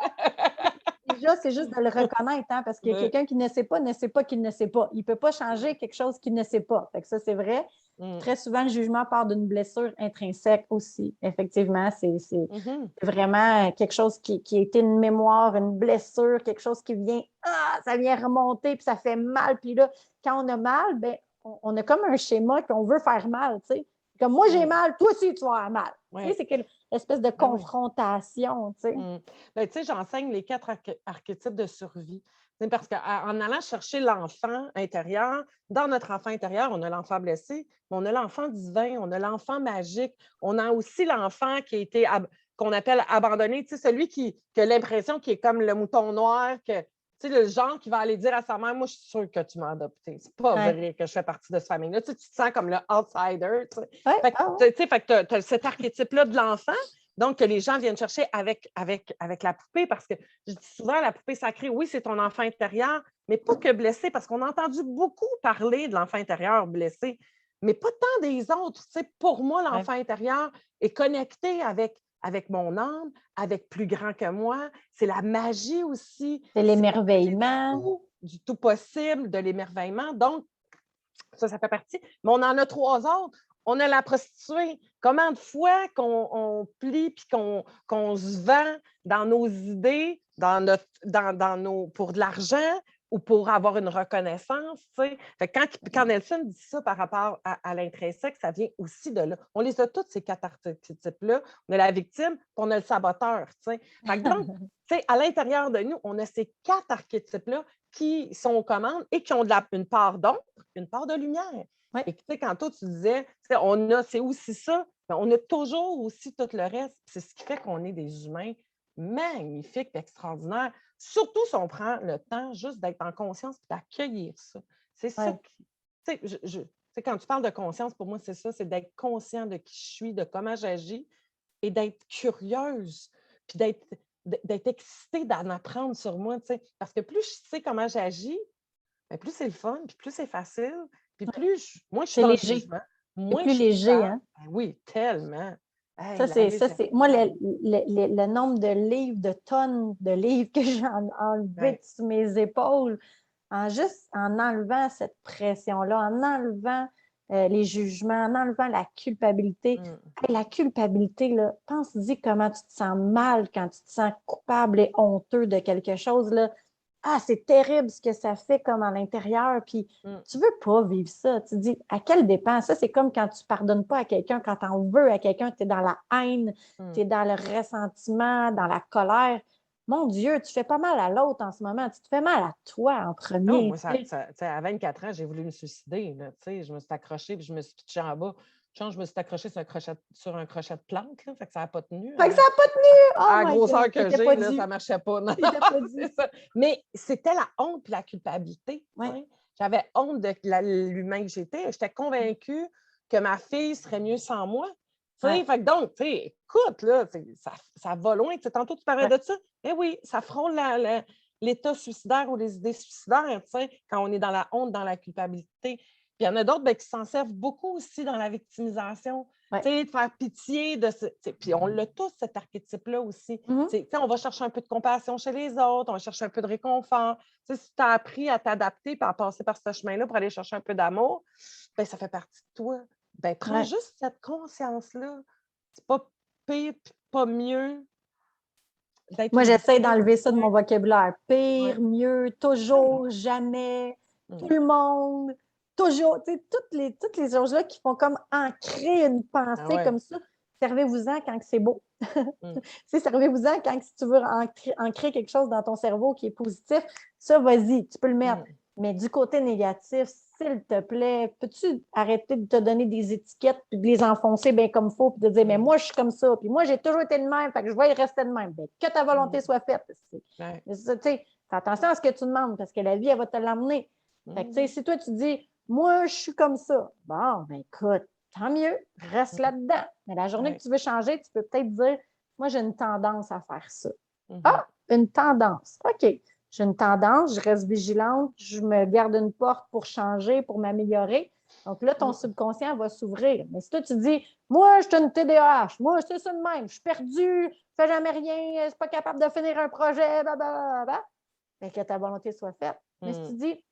Déjà, c'est juste de le reconnaître, hein, parce qu'il y a quelqu'un qui ne sait pas qu'il ne sait pas. Il ne peut pas changer quelque chose qu'il ne sait pas. Fait que ça, c'est vrai. Très souvent, le jugement part d'une blessure intrinsèque aussi. Effectivement, c'est vraiment quelque chose qui a été une mémoire, une blessure, quelque chose qui vient, ça vient remonter, puis ça fait mal. Puis là, quand on a mal, ben, on a comme un schéma qu'on veut faire mal, tu sais. Comme moi, j'ai mal, toi aussi, tu vas avoir mal. Tu sais, c'est l'espèce de confrontation, tu sais. Ben, tu sais, j'enseigne les 4 archétypes de survie. Parce qu'en allant chercher l'enfant intérieur, dans notre enfant intérieur, on a l'enfant blessé, mais on a l'enfant divin, on a l'enfant magique, on a aussi l'enfant qui a été, qu'on appelle abandonné, tu sais, celui qui a l'impression qu'il est comme le mouton noir, que, tu sais, le genre qui va aller dire à sa mère, moi, je suis sûre que tu m'as adopté. C'est pas vrai que je fais partie de cette famille-là. Tu sais, tu te sens comme le outsider. Tu sais. Fait que tu as cet archétype-là de l'enfant. Donc, que les gens viennent chercher avec la poupée, parce que je dis souvent, la poupée sacrée, oui, c'est ton enfant intérieur, mais pas que blessé, parce qu'on a entendu beaucoup parler de l'enfant intérieur blessé, mais pas tant des autres. Tu sais, pour moi, l'enfant intérieur est connecté avec mon âme, avec plus grand que moi. C'est la magie aussi. C'est l'émerveillement. Du tout possible, de l'émerveillement. Donc, ça fait partie. Mais on en a 3 autres. On a la prostituée. Comment de fois qu'on plie puis qu'on se vend dans nos idées, pour de l'argent ou pour avoir une reconnaissance. Fait que quand Nelson dit ça par rapport à l'intrinsèque, ça vient aussi de là. On les a tous, ces 4 archétypes-là. On a la victime, puis on a le saboteur. Fait que donc, à l'intérieur de nous, on a ces 4 archétypes-là qui sont aux commandes et qui ont une part d'ombre, une part de lumière. Et tu sais, quand toi, tu disais, c'est aussi ça, mais on a toujours aussi tout le reste. C'est ce qui fait qu'on est des humains magnifiques et extraordinaires, surtout si on prend le temps juste d'être en conscience et d'accueillir ça. C'est ça qui... Tu sais, quand tu parles de conscience, pour moi, c'est ça, c'est d'être conscient de qui je suis, de comment j'agis et d'être curieuse, puis d'être excitée d'en apprendre sur moi, tu sais. Parce que plus je sais comment j'agis, bien, plus c'est le fun, puis plus c'est facile, puis moi, je suis dans le jugement. C'est plus léger, hein? Ben oui, tellement. Hey, ça, c'est... Moi, le nombre de livres, de tonnes de livres que j'ai enlevés sur mes épaules, en enlevant cette pression-là, en enlevant les jugements, en enlevant la culpabilité. Hey, la culpabilité, là, pense-y comment tu te sens mal quand tu te sens coupable et honteux de quelque chose, là. Ah, c'est terrible ce que ça fait comme à l'intérieur, puis tu veux pas vivre ça. Tu te dis, à quelle dépense? Ça, c'est comme quand tu pardonnes pas à quelqu'un, quand tu en veux à quelqu'un, tu es dans la haine, tu es dans le ressentiment, dans la colère. Mon Dieu, tu fais pas mal à l'autre en ce moment. Tu te fais mal à toi en Non, premier. moi, à 24 ans, j'ai voulu me suicider. Là, je me suis accrochée puis je me suis pitchée en bas. Je me suis accrochée sur un crochet de plante, là, fait que ça n'a pas tenu. Fait que ça n'a pas tenu! Oh À la my grosseur God! que j'ai, là, ça ne marchait pas. Non, C'était pas dû. c'est ça. Mais c'était la honte et la culpabilité. Ouais. J'avais honte de l'humain que j'étais. J'étais convaincue que ma fille serait mieux sans moi. Ouais. Fait que donc, écoute, là, ça va loin. Tantôt, tu parlais de ça. Eh oui, ça frôle l'état suicidaire ou les idées suicidaires, quand on est dans la honte, dans la culpabilité. Puis il y en a d'autres qui s'en servent beaucoup aussi dans la victimisation. De faire pitié. Puis on l'a tous, cet archétype-là aussi. On va chercher un peu de compassion chez les autres, on va chercher un peu de réconfort. Si tu as appris à t'adapter et à passer par ce chemin-là pour aller chercher un peu d'amour, ben, ça fait partie de toi. Ben, prends juste cette conscience-là. C'est pas pire, pas mieux. Moi, j'essaie d'enlever ça de mon vocabulaire. Pire, mieux, toujours, jamais, tout le monde, toujours. Tu sais, toutes les choses-là qui font comme ancrer une pensée comme ça. Servez-vous-en quand c'est beau. Servez-vous-en quand si tu veux ancrer quelque chose dans ton cerveau qui est positif. Ça, vas-y, tu peux le mettre. Mais du côté négatif, s'il te plaît, peux-tu arrêter de te donner des étiquettes puis de les enfoncer bien comme il faut puis de dire, mais moi, je suis comme ça, puis moi, j'ai toujours été de même, fait que je vais y rester de même. Bien, que ta volonté soit faite. Fais attention à ce que tu demandes parce que la vie, elle va te l'emmener. Fait que, si toi, tu dis, moi, je suis comme ça, bon, ben écoute, tant mieux, reste là-dedans. Mais la journée que tu veux changer, tu peux peut-être dire, moi, j'ai une tendance à faire ça. Ah, une tendance. OK. J'ai une tendance, je reste vigilante, je me garde une porte pour changer, pour m'améliorer. Donc là, ton subconscient va s'ouvrir. Mais si toi, tu dis, moi, je suis une TDAH, moi, c'est ça de même, je suis perdue, je ne fais jamais rien, je ne suis pas capable de finir un projet, blablabla, bien que ta volonté soit faite. Mais si tu dis,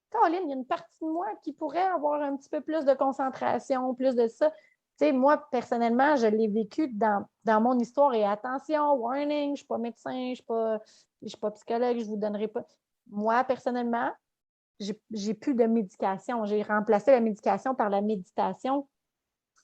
Caroline, il y a une partie de moi qui pourrait avoir un petit peu plus de concentration, plus de ça. Tu sais, moi, personnellement, je l'ai vécu dans mon histoire. Et attention, warning, je ne suis pas médecin, je ne suis pas psychologue, je ne vous donnerai pas. Moi, personnellement, j'ai plus de médication. J'ai remplacé la médication par la méditation.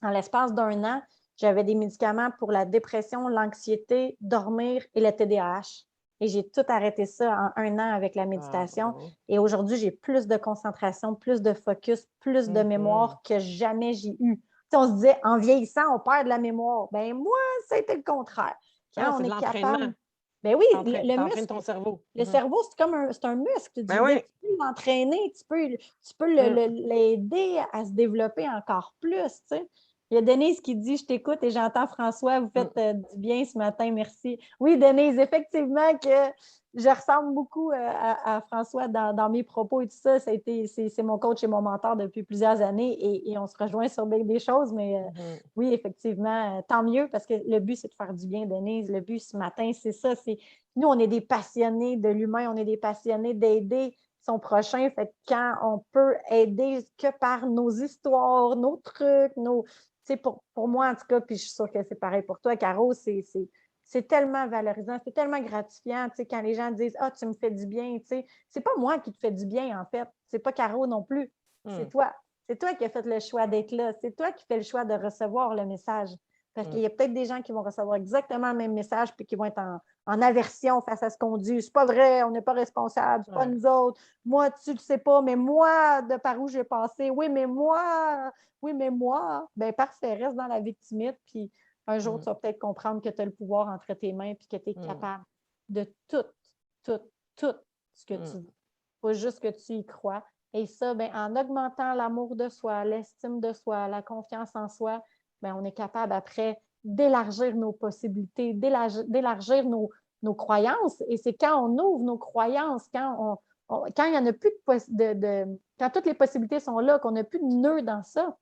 En l'espace d'1 an, j'avais des médicaments pour la dépression, l'anxiété, dormir et le TDAH. Et j'ai tout arrêté ça en 1 an avec la méditation. Et aujourd'hui, j'ai plus de concentration, plus de focus, plus de mémoire que jamais j'ai eu. T'sais, on se disait, en vieillissant, on perd de la mémoire. Ben moi, ça a été le contraire. Quand on est capable... Ben oui, le muscle, ton cerveau. Le cerveau, c'est un muscle. Tu peux l'entraîner, tu peux l'aider à se développer encore plus. T'sais. Il y a Denise qui dit, je t'écoute et j'entends François, vous faites du bien ce matin, merci. Oui, Denise, effectivement que je ressemble beaucoup à François dans mes propos et tout ça. C'est mon coach et mon mentor depuis plusieurs années et on se rejoint sur bien des choses, mais oui, effectivement, tant mieux parce que le but, c'est de faire du bien, Denise. Le but ce matin, c'est ça. Nous, on est des passionnés de l'humain, on est des passionnés d'aider son prochain. Fait que quand on peut aider que par nos histoires, nos trucs, pour moi, en tout cas, puis je suis sûre que c'est pareil pour toi, Caro, c'est tellement valorisant, c'est tellement gratifiant, quand les gens disent « Ah, tu me fais du bien », c'est pas moi qui te fais du bien, en fait. C'est pas Caro non plus. C'est toi. C'est toi qui as fait le choix d'être là. C'est toi qui fais le choix de recevoir le message. Parce qu'il y a peut-être des gens qui vont recevoir exactement le même message puis qui vont être en aversion face à ce qu'on dit. C'est pas vrai, on n'est pas responsable, c'est pas nous autres. Moi, tu le sais pas, mais moi, de par où j'ai passé, oui, mais moi, ben parfait, reste dans la victimite, puis un jour, tu vas peut-être comprendre que tu as le pouvoir entre tes mains puis que tu es capable de tout ce que tu veux. Pas juste que tu y crois. Et ça, ben, en augmentant l'amour de soi, l'estime de soi, la confiance en soi, ben, on est capable après d'élargir nos possibilités, d'élargir nos croyances. Et c'est quand on ouvre nos croyances, quand il n'y en a plus quand toutes les possibilités sont là, qu'on n'a plus de nœuds dans ça,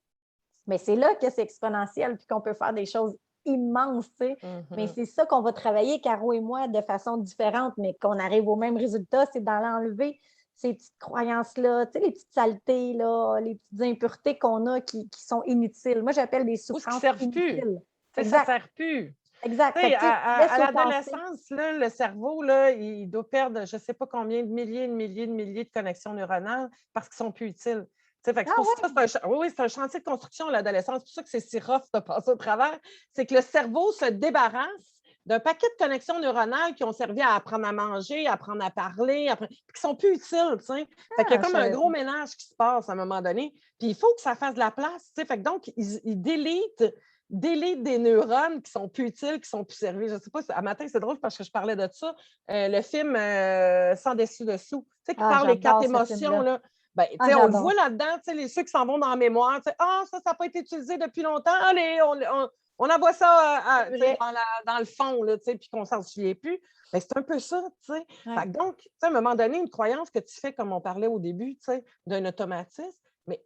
mais c'est là que c'est exponentiel puis qu'on peut faire des choses immenses, tu sais. Mais c'est ça qu'on va travailler, Caro et moi, de façon différente, mais qu'on arrive au même résultat, c'est d'en enlever ces petites croyances-là, tu sais, les petites saletés, là, les petites impuretés qu'on a qui sont inutiles. Moi, j'appelle des Ou ce qui ne souffrances servent plus. inutiles. Tu sais, ça ne Exact, sert plus. exact. Tu Fait sais, que, tu sais, à laisse au passé. l'adolescence, là, le cerveau, là, il doit perdre je ne sais pas combien de milliers de connexions neuronales parce qu'ils ne sont plus utiles. Tu sais, fait que c'est Ah pour ça, ouais? oui, c'est un chantier de construction, l'adolescence. C'est pour ça que c'est si rough de passer au travers. C'est que le cerveau se débarrasse d'un paquet de connexions neuronales qui ont servi à apprendre à manger, à apprendre à parler, puis qui ne sont plus utiles. Tu sais. Fait qu'il y a Ah, comme un gros ménage qui se passe à un moment donné. Puis il faut que ça fasse de la place. Tu sais. Fait que donc, ils délitent des neurones qui sont plus utiles, qui sont plus servis. Je ne sais pas, à matin, c'est drôle parce que je parlais de ça. Le film Sans dessus-dessous, tu sais, qui parle des 4 j'adore ce émotions, film-là. là. Ben, Ah, on le j'adore voit ça. là-dedans, ceux qui s'en vont dans la mémoire. Ah, ça n'a pas été utilisé depuis longtemps. Allez, on envoie ça C'est vrai. dans le fond, là, puis qu'on ne s'en souvient plus. Ben, c'est un peu ça. Fait Ouais. que donc, à un moment donné, une croyance que tu fais, comme on parlait au début, d'un automatisme, mais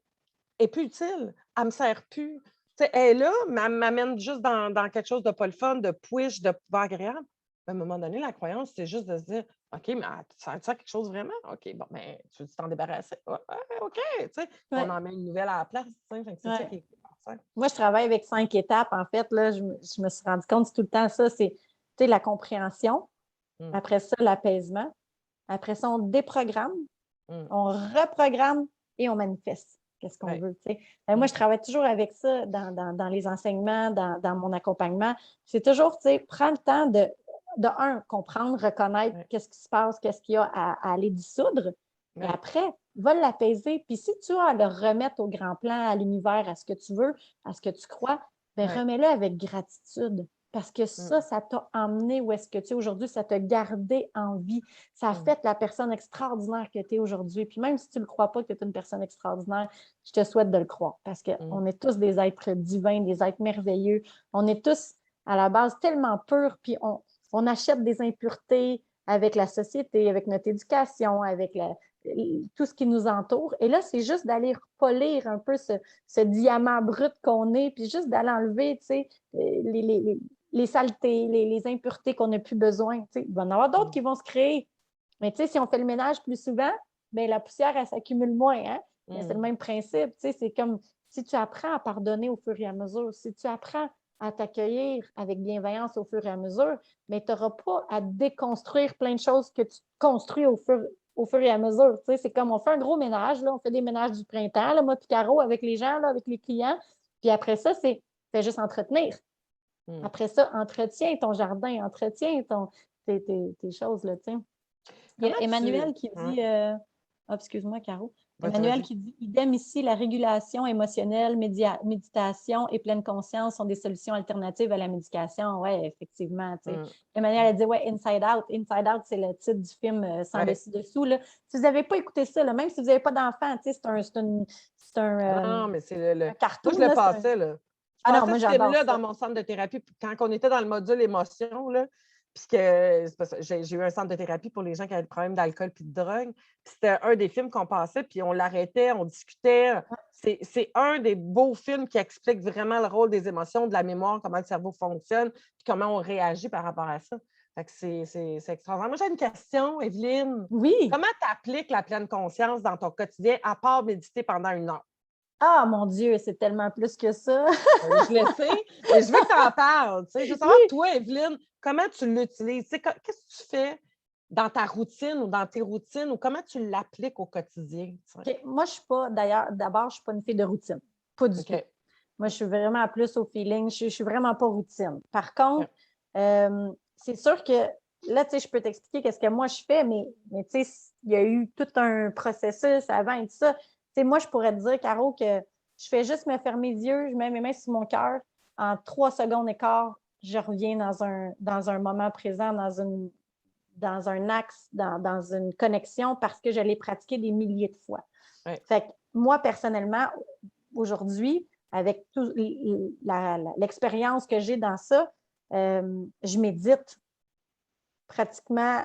elle n'est plus utile. Elle ne me sert plus. Elle est là, mais elle m'amène juste dans quelque chose de pas le fun, de push, de pas agréable. À un moment donné, la croyance, c'est juste de se dire OK, mais ça sert à quelque chose vraiment? OK, bon, ben, tu veux t'en débarrasser? Ouais, OK, on Ouais. en met une nouvelle à la place. C'est ça Ouais. qui est cool. Moi, je travaille avec 5 étapes. En fait, là, je me suis rendu compte, c'est tout le temps ça, c'est la compréhension, Mm, après ça, l'apaisement, après ça, on déprogramme, mm, on reprogramme et on manifeste. Qu'est-ce qu'on ouais, veut, tu sais. Moi, mm, je travaille toujours avec ça dans les enseignements, dans mon accompagnement. C'est toujours, tu sais, prends le temps de comprendre, reconnaître ouais, qu'est-ce qui se passe, qu'est-ce qu'il y a à aller dissoudre. Et ouais, après, va l'apaiser. Puis si tu as à le remettre au grand plan, à l'univers, à ce que tu veux, à ce que tu crois, bien, ouais, remets-le avec gratitude. Parce que mm, ça t'a emmené où est-ce que tu es aujourd'hui, ça t'a gardé en vie. Ça a mm, fait la personne extraordinaire que tu es aujourd'hui. Puis même si tu ne le crois pas que tu es une personne extraordinaire, je te souhaite de le croire. Parce mm, qu'on est tous des êtres divins, des êtres merveilleux. On est tous, à la base, tellement purs, puis on achète des impuretés avec la société, avec notre éducation, avec tout ce qui nous entoure. Et là, c'est juste d'aller polir un peu ce diamant brut qu'on est, puis juste d'aller enlever, tu sais, les saletés, les impuretés qu'on n'a plus besoin. Tu sais. Il va y en avoir d'autres mm, qui vont se créer. Mais tu sais, si on fait le ménage plus souvent, bien, la poussière, elle s'accumule moins. Hein? Mais c'est le mm, même principe. Tu sais, c'est comme si tu apprends à pardonner au fur et à mesure, si tu apprends à t'accueillir avec bienveillance au fur et à mesure, mais tu n'auras pas à déconstruire plein de choses que tu construis au fur et à mesure. Tu sais, c'est comme on fait un gros ménage, là, on fait des ménages du printemps, là, moi, Caro, avec les gens, là, avec les clients. Puis après ça, c'est fais juste entretenir. mm. Après ça, entretiens ton jardin, entretiens tes choses, là, tu sais. Il y Comment a tu. Emmanuel qui Ouais. dit, excuse-moi, Caro. Vas-y, Emmanuel vas-y. qui dit, idem ici, la régulation émotionnelle, méditation et pleine conscience sont des solutions alternatives à la médication. Oui, effectivement. Tu sais. Mm, Emmanuel mm, a dit, ouais, Inside Out. Inside Out, c'est le titre du film Sans ouais. dessus-dessous. Là. Si vous n'avez pas écouté ça, là, même si vous n'avez pas d'enfant, tu sais, Non, mais c'est un moi, je cartoon. le Là, passais, là. Je Ah non, passais moi, ce j'adore film-là dans ça. mon centre de thérapie quand on était dans le module émotion, là. Puis que j'ai eu un centre de thérapie pour les gens qui avaient des problèmes d'alcool et de drogue. Puis c'était un des films qu'on passait, puis on l'arrêtait, on discutait. C'est un des beaux films qui explique vraiment le rôle des émotions, de la mémoire, comment le cerveau fonctionne, puis comment on réagit par rapport à ça. Fait que c'est extraordinaire. Moi, j'ai une question, Evelyne. Oui. Comment tu appliques la pleine conscience dans ton quotidien, à part méditer pendant 1 heure? Ah, mon Dieu, c'est tellement plus que ça. Je le sais, mais je veux que tu en parles. Je veux savoir, Oui. toi, Evelyne, comment tu l'utilises? Qu'est-ce que tu fais dans ta routine ou dans tes routines ou comment tu l'appliques au quotidien? OK. Moi, je suis pas, d'ailleurs, d'abord, je ne suis pas une fille de routine. Pas du tout. OK. Moi, je suis vraiment plus au feeling. Je ne suis vraiment pas routine. Par contre, OK. c'est sûr que là, tu sais, je peux t'expliquer qu'est-ce que moi je fais, mais tu sais, il y a eu tout un processus avant et tout ça. Tu sais, moi, je pourrais te dire, Caro, que je fais juste me fermer les yeux, je mets mes mains sur mon cœur. En 3 secondes et quart, je reviens dans un moment présent, dans un axe, dans une connexion parce que je l'ai pratiqué des milliers de fois. Ouais. Fait que moi, personnellement, aujourd'hui, avec l'expérience que j'ai dans ça, je médite pratiquement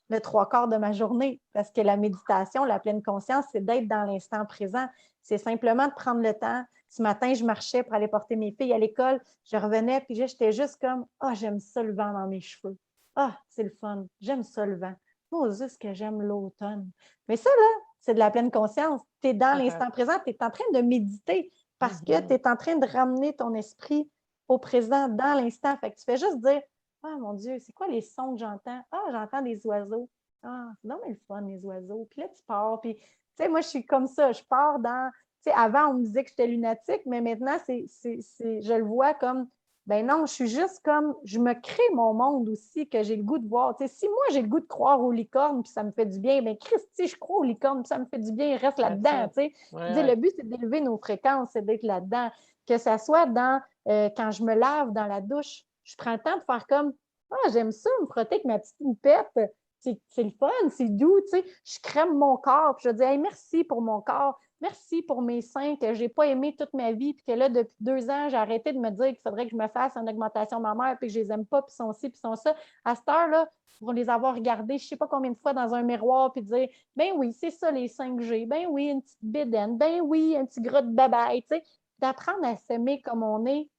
le 3 quarts de ma journée parce que la méditation, la pleine conscience, c'est d'être dans l'instant présent. C'est simplement de prendre le temps. Ce matin, je marchais pour aller porter mes filles à l'école. Je revenais, puis j'étais juste comme « Ah, oh, j'aime ça le vent dans mes cheveux. Ah, oh, c'est le fun. J'aime ça le vent. Oh, juste que j'aime l'automne. Mais ça, là, c'est de la pleine conscience. Tu es dans l'instant présent, tu es en train de méditer parce que tu es en train de ramener ton esprit au présent, dans l'instant. Fait que tu fais juste dire, ah, mon Dieu, c'est quoi les sons que j'entends? Ah, j'entends des oiseaux. Ah, c'est donc le fun, les oiseaux. Puis là, tu pars. Puis, tu sais, moi, je suis comme ça. Je pars dans. Tu sais, avant, on me disait que j'étais lunatique, mais maintenant, je le vois comme. Ben non, je suis juste comme. Je me crée mon monde aussi que j'ai le goût de voir. Tu sais, si moi, j'ai le goût de croire aux licornes, puis ça me fait du bien, ben Christy, je crois aux licornes, puis ça me fait du bien, il reste là-dedans. Tu sais. Je veux dire, le but, c'est d'élever nos fréquences, c'est d'être là-dedans. Que ça soit dans. Quand je me lave dans la douche, je prends le temps de faire comme. Ah, j'aime ça, me frotter avec ma petite poupette. C'est le fun, c'est doux, tu sais. Je crème mon corps, puis je dis hey, merci pour mon corps, merci pour mes seins que je n'ai pas aimé toute ma vie, puis que là, depuis 2 ans, j'ai arrêté de me dire qu'il faudrait que je me fasse une augmentation mammaire, puis que je les aime pas, puis sont ci, puis sont ça. À cette heure-là, pour les avoir regardés, je ne sais pas combien de fois dans un miroir, puis dire ben oui, c'est ça les seins que j'ai, ben oui, une petite bédaine, ben oui, un petit gras de babaille, tu sais. D'apprendre à s'aimer comme on est,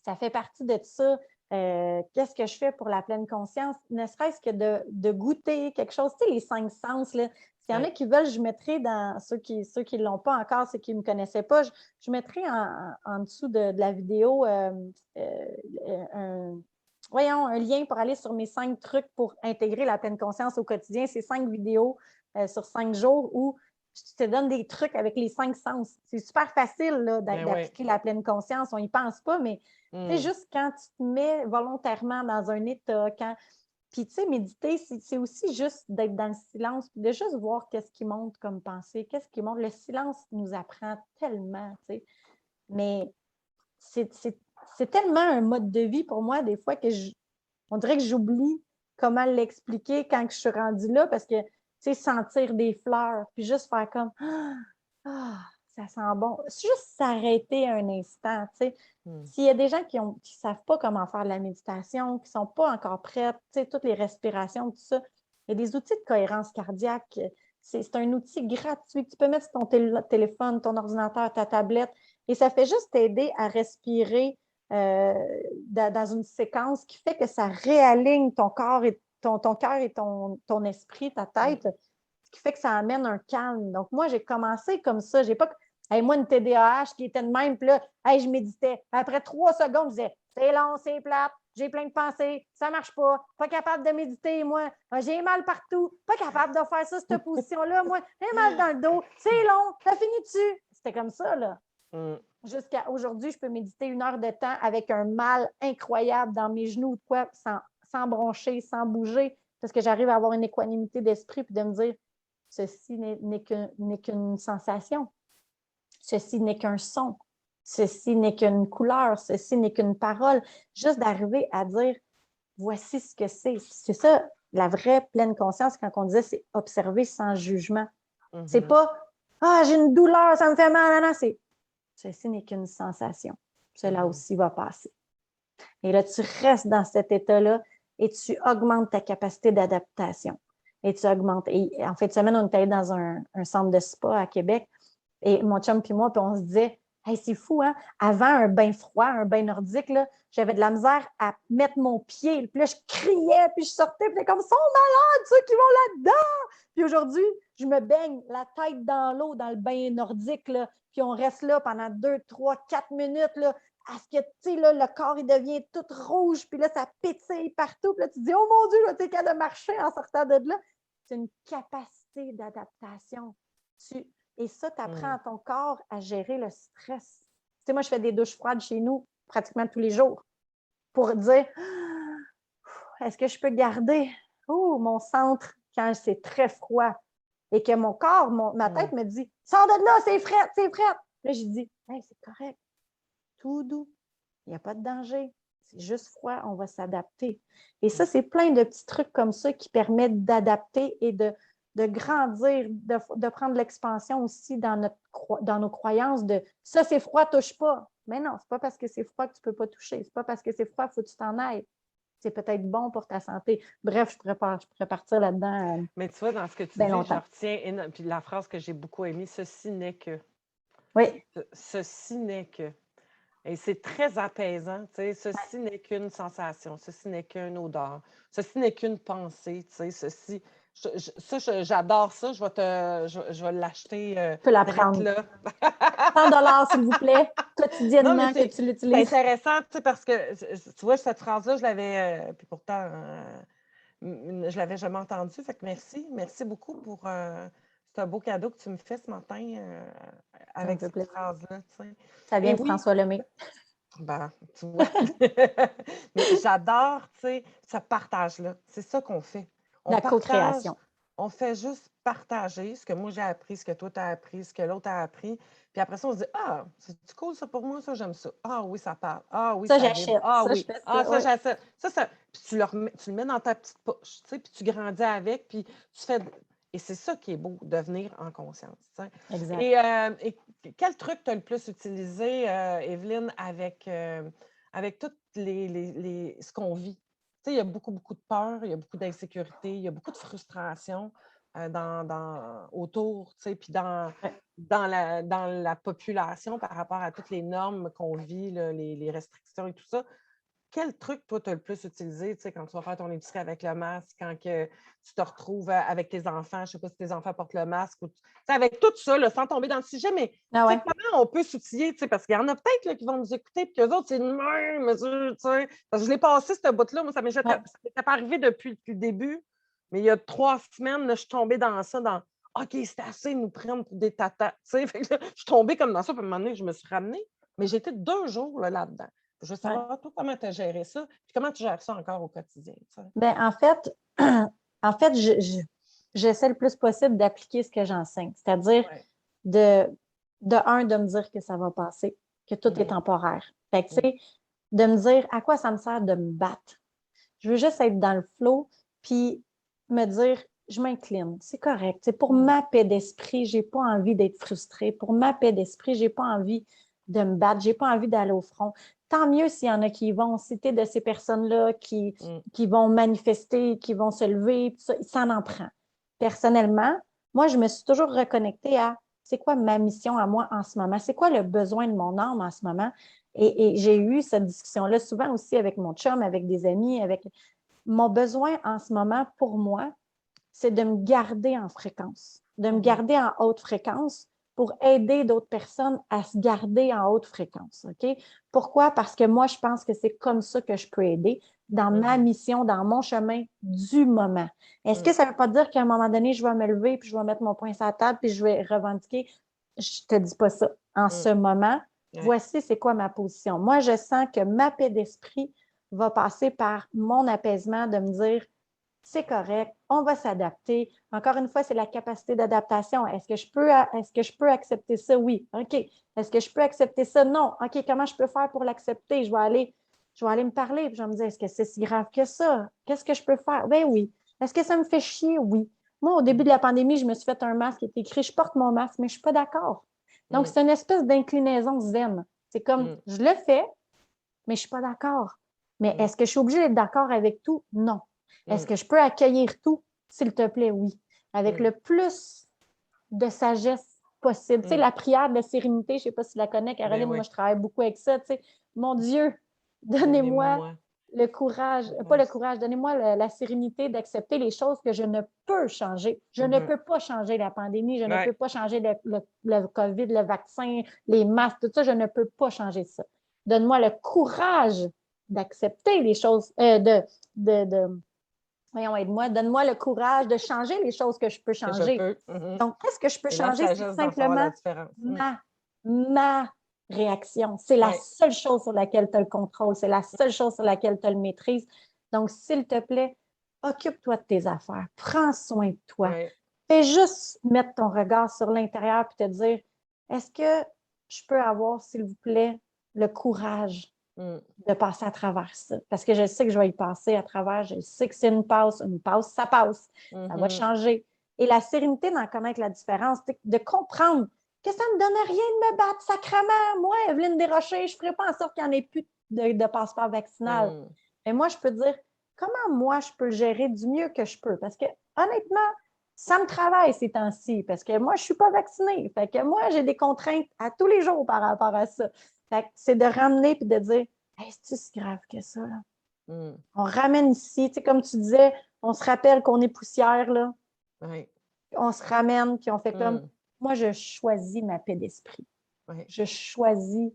ça fait partie de ça. Qu'est-ce que je fais pour la pleine conscience? Ne serait-ce que de goûter quelque chose. Tu sais, les 5 sens, là. S'il y en a qui veulent, je mettrai dans ceux qui ne l'ont pas encore, ceux qui ne me connaissaient pas, je mettrai en dessous de la vidéo un lien pour aller sur mes 5 trucs pour intégrer la pleine conscience au quotidien. C'est 5 vidéos sur 5 jours où je te donne des trucs avec les 5 sens. C'est super facile là, d'appliquer la pleine conscience. On n'y pense pas, mais c'est juste quand tu te mets volontairement dans un état, puis tu sais, méditer, c'est aussi juste d'être dans le silence, puis de juste voir qu'est-ce qui monte comme pensée, qu'est-ce qui monte. Le silence nous apprend tellement, tu sais. Mais c'est tellement un mode de vie pour moi, des fois, on dirait que j'oublie comment l'expliquer quand je suis rendue là, parce que, tu sais, sentir des fleurs, puis juste faire comme ah, ça sent bon. Juste s'arrêter un instant, tu sais. S'il y a des gens qui ne savent pas comment faire de la méditation, qui ne sont pas encore prêtes, tu sais, toutes les respirations, tout ça, il y a des outils de cohérence cardiaque. C'est un outil gratuit que tu peux mettre sur ton téléphone, ton ordinateur, ta tablette, et ça fait juste t'aider à respirer dans une séquence qui fait que ça réaligne ton corps et ton cœur et ton esprit, ta tête, ce qui fait que ça amène un calme. Donc, moi, j'ai commencé comme ça. J'ai pas. Hey, moi, une TDAH qui était de même, puis là, hey, je méditais. Après 3 secondes, je disais c'est long, c'est plate, j'ai plein de pensées, ça marche pas capable de méditer, moi, j'ai mal partout, pas capable de faire ça, cette position-là, moi, j'ai mal dans le dos, c'est long, ça finit dessus. C'était comme ça, là. Jusqu'à aujourd'hui, je peux méditer 1 heure de temps avec un mal incroyable dans mes genoux ou de quoi, sans broncher, sans bouger, parce que j'arrive à avoir une équanimité d'esprit puis de me dire ceci n'est qu'une sensation, ceci n'est qu'un son, ceci n'est qu'une couleur, ceci n'est qu'une parole. Juste d'arriver à dire voici ce que c'est. C'est ça, la vraie pleine conscience, quand on disait c'est observer sans jugement. C'est pas ah, j'ai une douleur, ça me fait mal, non, c'est ceci n'est qu'une sensation. Cela aussi va passer. Et là, tu restes dans cet état-là et tu augmentes ta capacité d'adaptation. Et tu augmentes. Et en fin de semaine, on était dans un centre de spa à Québec et mon chum puis moi, puis on se disait hey, c'est fou, hein? Avant un bain froid, un bain nordique, là, j'avais de la misère à mettre mon pied. Puis là, je criais, puis je sortais, puis comme, sont malades, ceux qui vont là-dedans! Puis aujourd'hui, je me baigne la tête dans l'eau, dans le bain nordique, là, puis on reste là pendant 2, 3, 4 minutes, là, à ce que, tu sais, là, le corps, il devient tout rouge, puis là, ça pétille partout. Puis là, tu te dis, oh mon Dieu, là, tu es capable de marcher en sortant de là. C'est une capacité d'adaptation. Et ça, tu apprends à ton corps à gérer le stress. Tu sais, moi, je fais des douches froides chez nous pratiquement tous les jours pour dire est-ce que je peux garder mon centre quand c'est très froid et que mon corps, ma tête me dit sors de là, c'est frais, c'est frais. Là, je dis hey, c'est correct, tout doux, il n'y a pas de danger. C'est juste froid, on va s'adapter. Et ça, c'est plein de petits trucs comme ça qui permettent d'adapter et de grandir, de prendre l'expansion aussi dans nos croyances de ça, c'est froid, touche pas. Mais non, c'est pas parce que c'est froid que tu peux pas toucher. C'est pas parce que c'est froid, il faut que tu t'en ailles. C'est peut-être bon pour ta santé. Bref, je pourrais partir là-dedans. Mais tu vois, dans ce que tu dis, je retiens, puis la phrase que j'ai beaucoup aimée, ceci n'est que. Oui. Ceci n'est que. Et c'est très apaisant, tu sais, ceci n'est qu'une sensation, ceci n'est qu'une odeur, ceci n'est qu'une pensée, tu sais, ceci, j'adore ça. Je vais l'acheter Tu peux la direct prendre. là. 100 $, s'il vous plaît, Non, mais quotidiennement que tu c'est l'utilises. intéressant, tu sais, parce que, tu vois, cette phrase-là, je l'avais, puis pourtant, je l'avais jamais entendue. Fait que merci. Merci beaucoup pour ce beau cadeau que tu me fais ce matin Ça me avec fait cette plaisir. phrase-là, tu sais. Ça Et vient de oui, François Lemay. ben, tu vois. Mais j'adore, tu sais, ce partage-là. C'est ça qu'on fait. On La partage, co-création. on fait juste partager ce que moi j'ai appris, ce que toi tu as appris, ce que l'autre a appris. Puis après ça, on se dit, ah, c'est cool ça pour moi, ça, j'aime ça. Ah oui, ça parle. Ah oui, Ça, ça vibre. j'achète. Ah Ça, je oui. fais Ah, ça. ça, Oui, j'achète. Ça. Puis tu le mets dans ta petite poche, tu sais, puis tu grandis avec, puis tu fais. Et c'est ça qui est beau, devenir en conscience. Tu sais. exact. Et quel truc tu as le plus utilisé, Evelyne, avec tout ce qu'on vit? Tu sais, il y a beaucoup, beaucoup de peur, il y a beaucoup d'insécurité, il y a beaucoup de frustration autour, tu sais, puis Ouais. dans la population par rapport à toutes les normes qu'on vit, là, les restrictions et tout ça. Quel truc, toi, tu as le plus utilisé, tu sais, quand tu vas faire ton épicerie avec le masque, quand que tu te retrouves avec tes enfants, je ne sais pas si tes enfants portent le masque, ou, tu sais, avec tout ça, là, sans tomber dans le sujet, mais Ah tu ouais. sais, comment on peut s'outiller, tu sais, parce qu'il y en a peut-être là, qui vont nous écouter, puis qu'eux autres, c'est le même, tu sais, parce que je l'ai passé, ce bout-là, moi, ça ne m'était Ouais. pas arrivé depuis le début, mais il y a 3 semaines, là, je suis tombée dans ça, dans OK, c'est assez de nous prendre pour des tatas, tu sais, fait que là, je suis tombée comme dans ça, puis à un moment donné, je me suis ramenée, mais j'étais 2 jours là-dedans. Je veux Ouais. savoir, toi, comment tu as géré ça, puis comment tu gères ça encore au quotidien, tu sais? Ben, en fait, j'essaie le plus possible d'appliquer ce que j'enseigne. C'est-à-dire Ouais. de, de me dire que ça va passer, que tout est temporaire. Fait que, tu sais, de me dire à quoi ça me sert de me battre. Je veux juste être dans le flow, puis me dire, je m'incline, c'est correct. C'est pour ma paix d'esprit, j'ai pas envie d'être frustrée. Pour ma paix d'esprit, j'ai pas envie de me battre, j'ai pas envie d'aller au front. Tant mieux s'il y en a qui vont citer de ces personnes-là qui vont manifester, qui vont se lever, ça en prend. Personnellement, moi, je me suis toujours reconnectée à c'est quoi ma mission à moi en ce moment? C'est quoi le besoin de mon âme en ce moment? Et j'ai eu cette discussion-là souvent aussi avec mon chum, avec des amis, avec mon besoin en ce moment pour moi, c'est de me garder en fréquence, de me garder en haute fréquence pour aider d'autres personnes à se garder en haute fréquence. OK? Pourquoi? Parce que moi, je pense que c'est comme ça que je peux aider dans ma mission, dans mon chemin du moment. Est-ce que ça ne veut pas dire qu'à un moment donné, je vais me lever puis je vais mettre mon poing sur la table puis je vais revendiquer? Je ne te dis pas ça. En ce moment, voici c'est quoi ma position. Moi, je sens que ma paix d'esprit va passer par mon apaisement de me dire c'est correct, on va s'adapter. Encore une fois, c'est la capacité d'adaptation. Est-ce que je peux accepter ça? Oui. OK. Est-ce que je peux accepter ça? Non. OK. Comment je peux faire pour l'accepter? Je vais aller me parler, puis je vais me dire, est-ce que c'est si grave que ça? Qu'est-ce que je peux faire? Ben oui. Est-ce que ça me fait chier? Oui. Moi, au début de la pandémie, je me suis fait un masque qui était écrit, je porte mon masque, mais je ne suis pas d'accord. Donc, c'est une espèce d'inclinaison zen. C'est comme, je le fais, mais je ne suis pas d'accord. Mais est-ce que je suis obligée d'être d'accord avec tout? Non. Est-ce que je peux accueillir tout? S'il te plaît, oui. Avec le plus de sagesse possible. Tu sais, la prière de la sérénité, je ne sais pas si tu la connais, Caroline, moi, je travaille beaucoup avec ça. Tu sais, mon Dieu, donnez-moi Donnez-moi. le courage, pas le courage, donnez-moi la sérénité d'accepter les choses que je ne peux changer. Je ne peux pas changer la pandémie, je ne peux pas changer le COVID, le vaccin, les masques, tout ça, je ne peux pas changer ça. Donne-moi le courage d'accepter les choses, voyons, aide-moi, donne-moi le courage de changer les choses que je peux Que je changer. peux. Donc, qu'est-ce que je peux Et la changer? C'est sagesse d'en savoir la simplement différence. ma réaction. C'est la seule chose sur laquelle tu as le contrôle. C'est la seule chose sur laquelle tu as le maîtrise. Donc, s'il te plaît, occupe-toi de tes affaires. Prends soin de toi. Fais juste mettre ton regard sur l'intérieur et te dire, est-ce que je peux avoir, s'il vous plaît, le courage de passer à travers ça? Parce que je sais que je vais y passer à travers. Je sais que c'est une passe, ça passe. Ça va changer. Et la sérénité d'en connaître la différence, de comprendre que ça ne me donne rien de me battre sacrément. Moi, Evelyne Desrochers, je ne ferai pas en sorte qu'il n'y en ait plus de passeport vaccinal. Mais moi, je peux dire comment moi, je peux le gérer du mieux que je peux. Parce que honnêtement, ça me travaille ces temps-ci parce que moi, je ne suis pas vaccinée. Fait que moi, j'ai des contraintes à tous les jours par rapport à ça. Fait que c'est de ramener et de dire hey, c'est-tu si grave que ça? Là? On ramène ici, tu sais, comme tu disais, on se rappelle qu'on est poussière, là. Oui. On se ramène, puis on fait comme, Mm. moi, je choisis ma paix d'esprit. Oui. Je choisis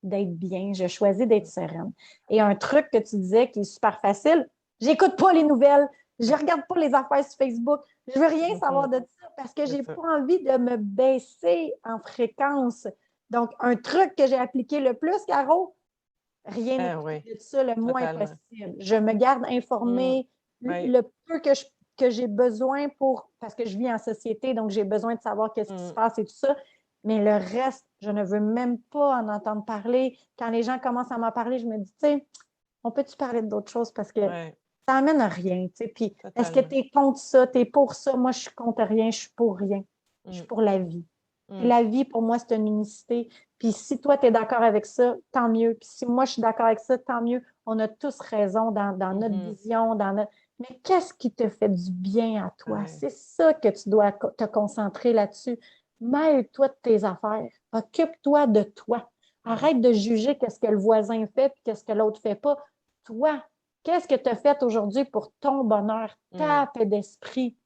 d'être bien, je choisis d'être sereine. Et un truc que tu disais qui est super facile, j'écoute pas les nouvelles, je regarde pas les affaires sur Facebook, je veux rien savoir de ça parce que j'ai pas envie de me baisser en fréquence. Donc, un truc que j'ai appliqué le plus, Caro, rien Oui, de ça le moins totalement. possible. Je me garde informée Oui. le peu que j'ai besoin parce que je vis en société, donc j'ai besoin de savoir qu'est-ce qui se passe et tout ça. Mais le reste, je ne veux même pas en entendre parler. Quand les gens commencent à m'en parler, je me dis, tu sais, on peut-tu parler d'autres choses parce que ça amène à rien, tu sais. Puis, est-ce que tu es contre ça, tu es pour ça? Moi, je suis contre rien, je suis pour rien. Je suis pour la vie. La vie, pour moi, c'est une unicité. Puis si toi, tu es d'accord avec ça, tant mieux. Puis si moi, je suis d'accord avec ça, tant mieux. On a tous raison dans notre vision, Mais qu'est-ce qui te fait du bien à toi? C'est ça que tu dois te concentrer là-dessus. Mêle-toi de tes affaires. Occupe-toi de toi. Arrête de juger qu'est-ce que le voisin fait et qu'est-ce que l'autre ne fait pas. Toi, qu'est-ce que tu as fait aujourd'hui pour ton bonheur, ta paix d'esprit?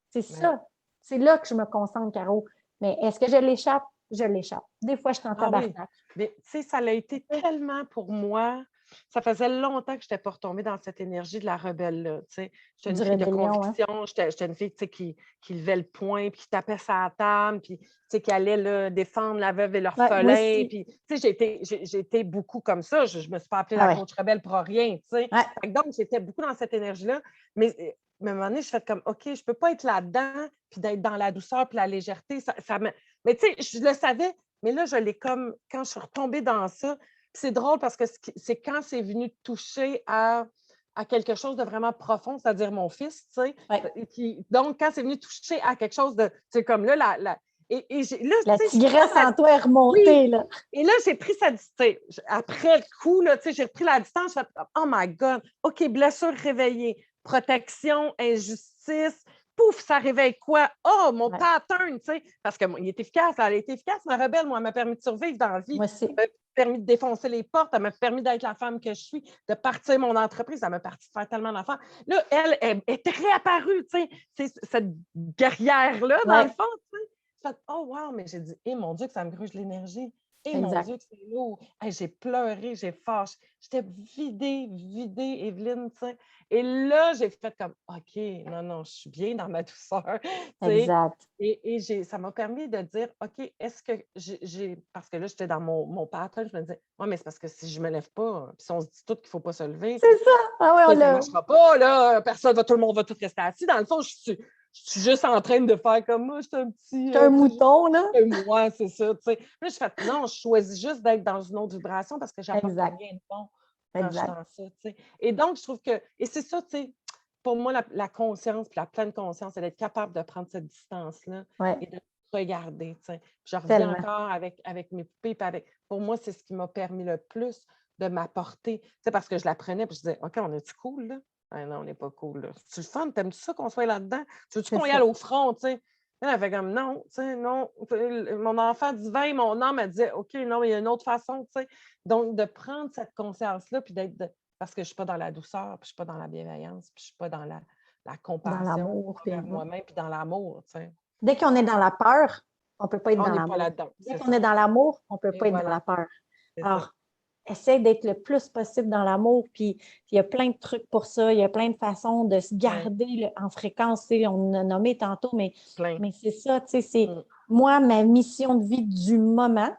C'est ça. C'est là que je me concentre, Caro. Mais est-ce que je l'échappe? Je l'échappe. Des fois, je suis en tabarnak. Mais tu sais, ça a été tellement pour moi. Ça faisait longtemps que je n'étais pas retombée dans cette énergie de la rebelle-là. J'étais une fille de conviction, j'étais une fille qui levait le poing, puis qui tapait sa table, puis qui allait là, défendre la veuve et l'orphelin. Puis j'ai été beaucoup comme ça. Je ne me suis pas appelée la coach rebelle pour rien. Donc, j'étais beaucoup dans cette énergie-là. Mais à un moment donné, je fais comme, OK, je ne peux pas être là-dedans, puis d'être dans la douceur, puis la légèreté. Mais tu sais, je le savais, mais là, je l'ai comme, quand je suis retombée dans ça, c'est drôle parce que c'est quand c'est venu toucher à quelque chose de vraiment profond, c'est-à-dire mon fils, tu sais. Donc, quand c'est venu toucher à quelque chose de, tu sais, comme là, là, la tigresse en toi est remontée, là. Et là, j'ai pris sa distance. Après le coup, là, j'ai repris la distance. J'ai fait, oh my God, OK, blessure réveillée, protection, injustice. Pouf, ça réveille quoi? Oh, mon pattern, tu sais. Parce qu'il est efficace, elle est efficace, ma rebelle, moi, elle m'a permis de survivre dans la vie. Moi aussi. Elle m'a permis de défoncer les portes, elle m'a permis d'être la femme que je suis, de partir mon entreprise, elle m'a permis de faire tellement d'affaires. Là, elle est réapparue, tu sais. C'est cette guerrière-là, dans le fond, tu sais. Oh, wow, mais j'ai dit, mon Dieu, que ça me gruge l'énergie. Mon Dieu, que c'est lourd. J'ai pleuré, j'ai fâché. J'étais vidée, Evelyne, tu sais. Et là, j'ai fait comme, OK, non, je suis bien dans ma douceur. Exact. Et ça m'a permis de dire, OK, est-ce que parce que là, j'étais dans mon pattern, je me disais, mais c'est parce que si je ne me lève pas, puis si on se dit tout qu'il ne faut pas se lever, c'est ça. Ah ouais, ça ne marchera pas, là. Tout le monde va tout rester assis. Dans le fond, je suis juste en train de faire comme moi, je suis un petit. un mouton, là. Moi, c'est ça, tu sais. Puis là, je fais, non, je choisis juste d'être dans une autre vibration parce que j'apporte rien de bon quand je suis dans ça, tu sais. Et donc, je trouve que, et c'est ça, tu sais, pour moi, la conscience, puis la pleine conscience, c'est d'être capable de prendre cette distance-là et de regarder, tu sais. Puis je reviens encore avec mes poupées, puis pour moi, c'est ce qui m'a permis le plus de m'apporter, tu sais, parce que je la prenais, puis je disais, OK, on est-tu cool, là? Ah non, on n'est pas cool, là. C'est-tu le fun? T'aimes-tu ça qu'on soit là-dedans? Tu veux-tu qu'on y aille au front, tu sais? Elle fait comme non, tu sais, non. Mon enfant dit 20, mon âme, elle disait OK, non, il y a une autre façon, tu sais. Donc, de prendre cette conscience-là, puis d'être. Parce que je ne suis pas dans la douceur, puis je ne suis pas dans la bienveillance, puis je ne suis pas dans la compassion. Dans l'amour. Envers moi-même, puis dans l'amour, tu sais. Dès qu'on est dans la peur, on ne peut pas être dans On n'est pas l'amour. là-dedans. Dès qu'on est dans l'amour, on ne peut Et pas être dans la peur. Alors, essaie d'être le plus possible dans l'amour, puis il y a plein de trucs pour ça, il y a plein de façons de se garder en fréquence, on a nommé tantôt, mais c'est ça, tu sais, c'est moi, ma mission de vie du moment,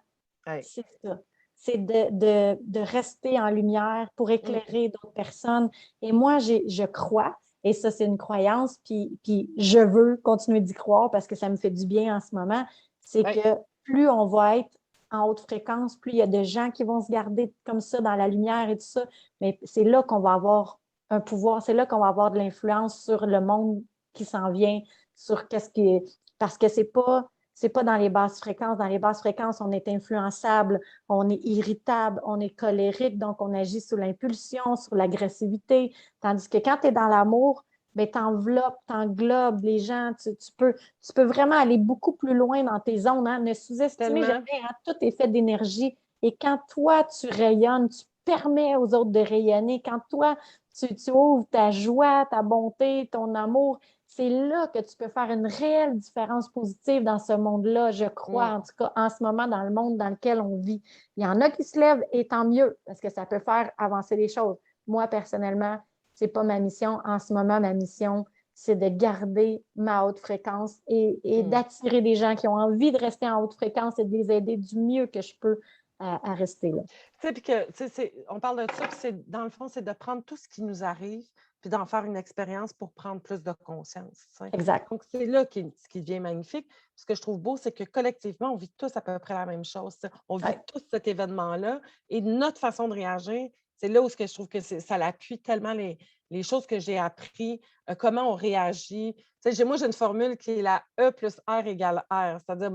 c'est ça. C'est de rester en lumière pour éclairer d'autres personnes. Et moi, je crois, et ça, c'est une croyance, puis je veux continuer d'y croire parce que ça me fait du bien en ce moment, c'est que plus on va être en haute fréquence, plus il y a de gens qui vont se garder comme ça dans la lumière et tout ça, mais c'est là qu'on va avoir un pouvoir, c'est là qu'on va avoir de l'influence sur le monde qui s'en vient, sur qu'est-ce qui est... Parce que c'est pas dans les basses fréquences. Dans les basses fréquences, on est influençable, on est irritable, on est colérique, donc on agit sous l'impulsion, sur l'agressivité. Tandis que quand tu es dans l'amour, ben, t'englobes les gens, tu peux vraiment aller beaucoup plus loin dans tes zones. Hein? Ne sous-estimer jamais, hein? Tout est fait d'énergie. Et quand toi, tu rayonnes, tu permets aux autres de rayonner. Quand toi, tu ouvres ta joie, ta bonté, ton amour, c'est là que tu peux faire une réelle différence positive dans ce monde-là, je crois, en tout cas, en ce moment, dans le monde dans lequel on vit. Il y en a qui se lèvent et tant mieux, parce que ça peut faire avancer les choses. Moi, personnellement, ce n'est pas ma mission. En ce moment, ma mission, c'est de garder ma haute fréquence et d'attirer des gens qui ont envie de rester en haute fréquence et de les aider du mieux que je peux à rester là. On parle de ça, puis dans le fond, c'est de prendre tout ce qui nous arrive, puis d'en faire une expérience pour prendre plus de conscience. Exact. Donc, c'est là ce qui devient magnifique. Ce que je trouve beau, c'est que collectivement, on vit tous à peu près la même chose. On vit tous cet événement-là. Et notre façon de réagir, c'est là où je trouve que ça appuie tellement les choses que j'ai appris, comment on réagit. Moi, j'ai une formule qui est la E plus R égale R. C'est-à-dire,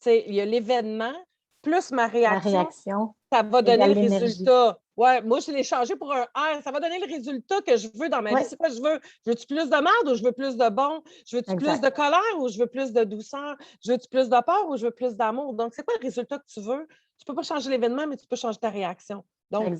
il y a l'événement plus ma réaction. Ça va donner le résultat. Ouais, moi, je l'ai changé pour un R. Ça va donner le résultat que je veux dans ma vie. C'est quoi je veux? Je veux-tu plus de merde ou je veux plus de bon? Je veux-tu plus de colère ou je veux plus de douceur? Je veux-tu plus de peur ou je veux plus d'amour? Donc, c'est quoi le résultat que tu veux? Tu ne peux pas changer l'événement, mais tu peux changer ta réaction. Donc,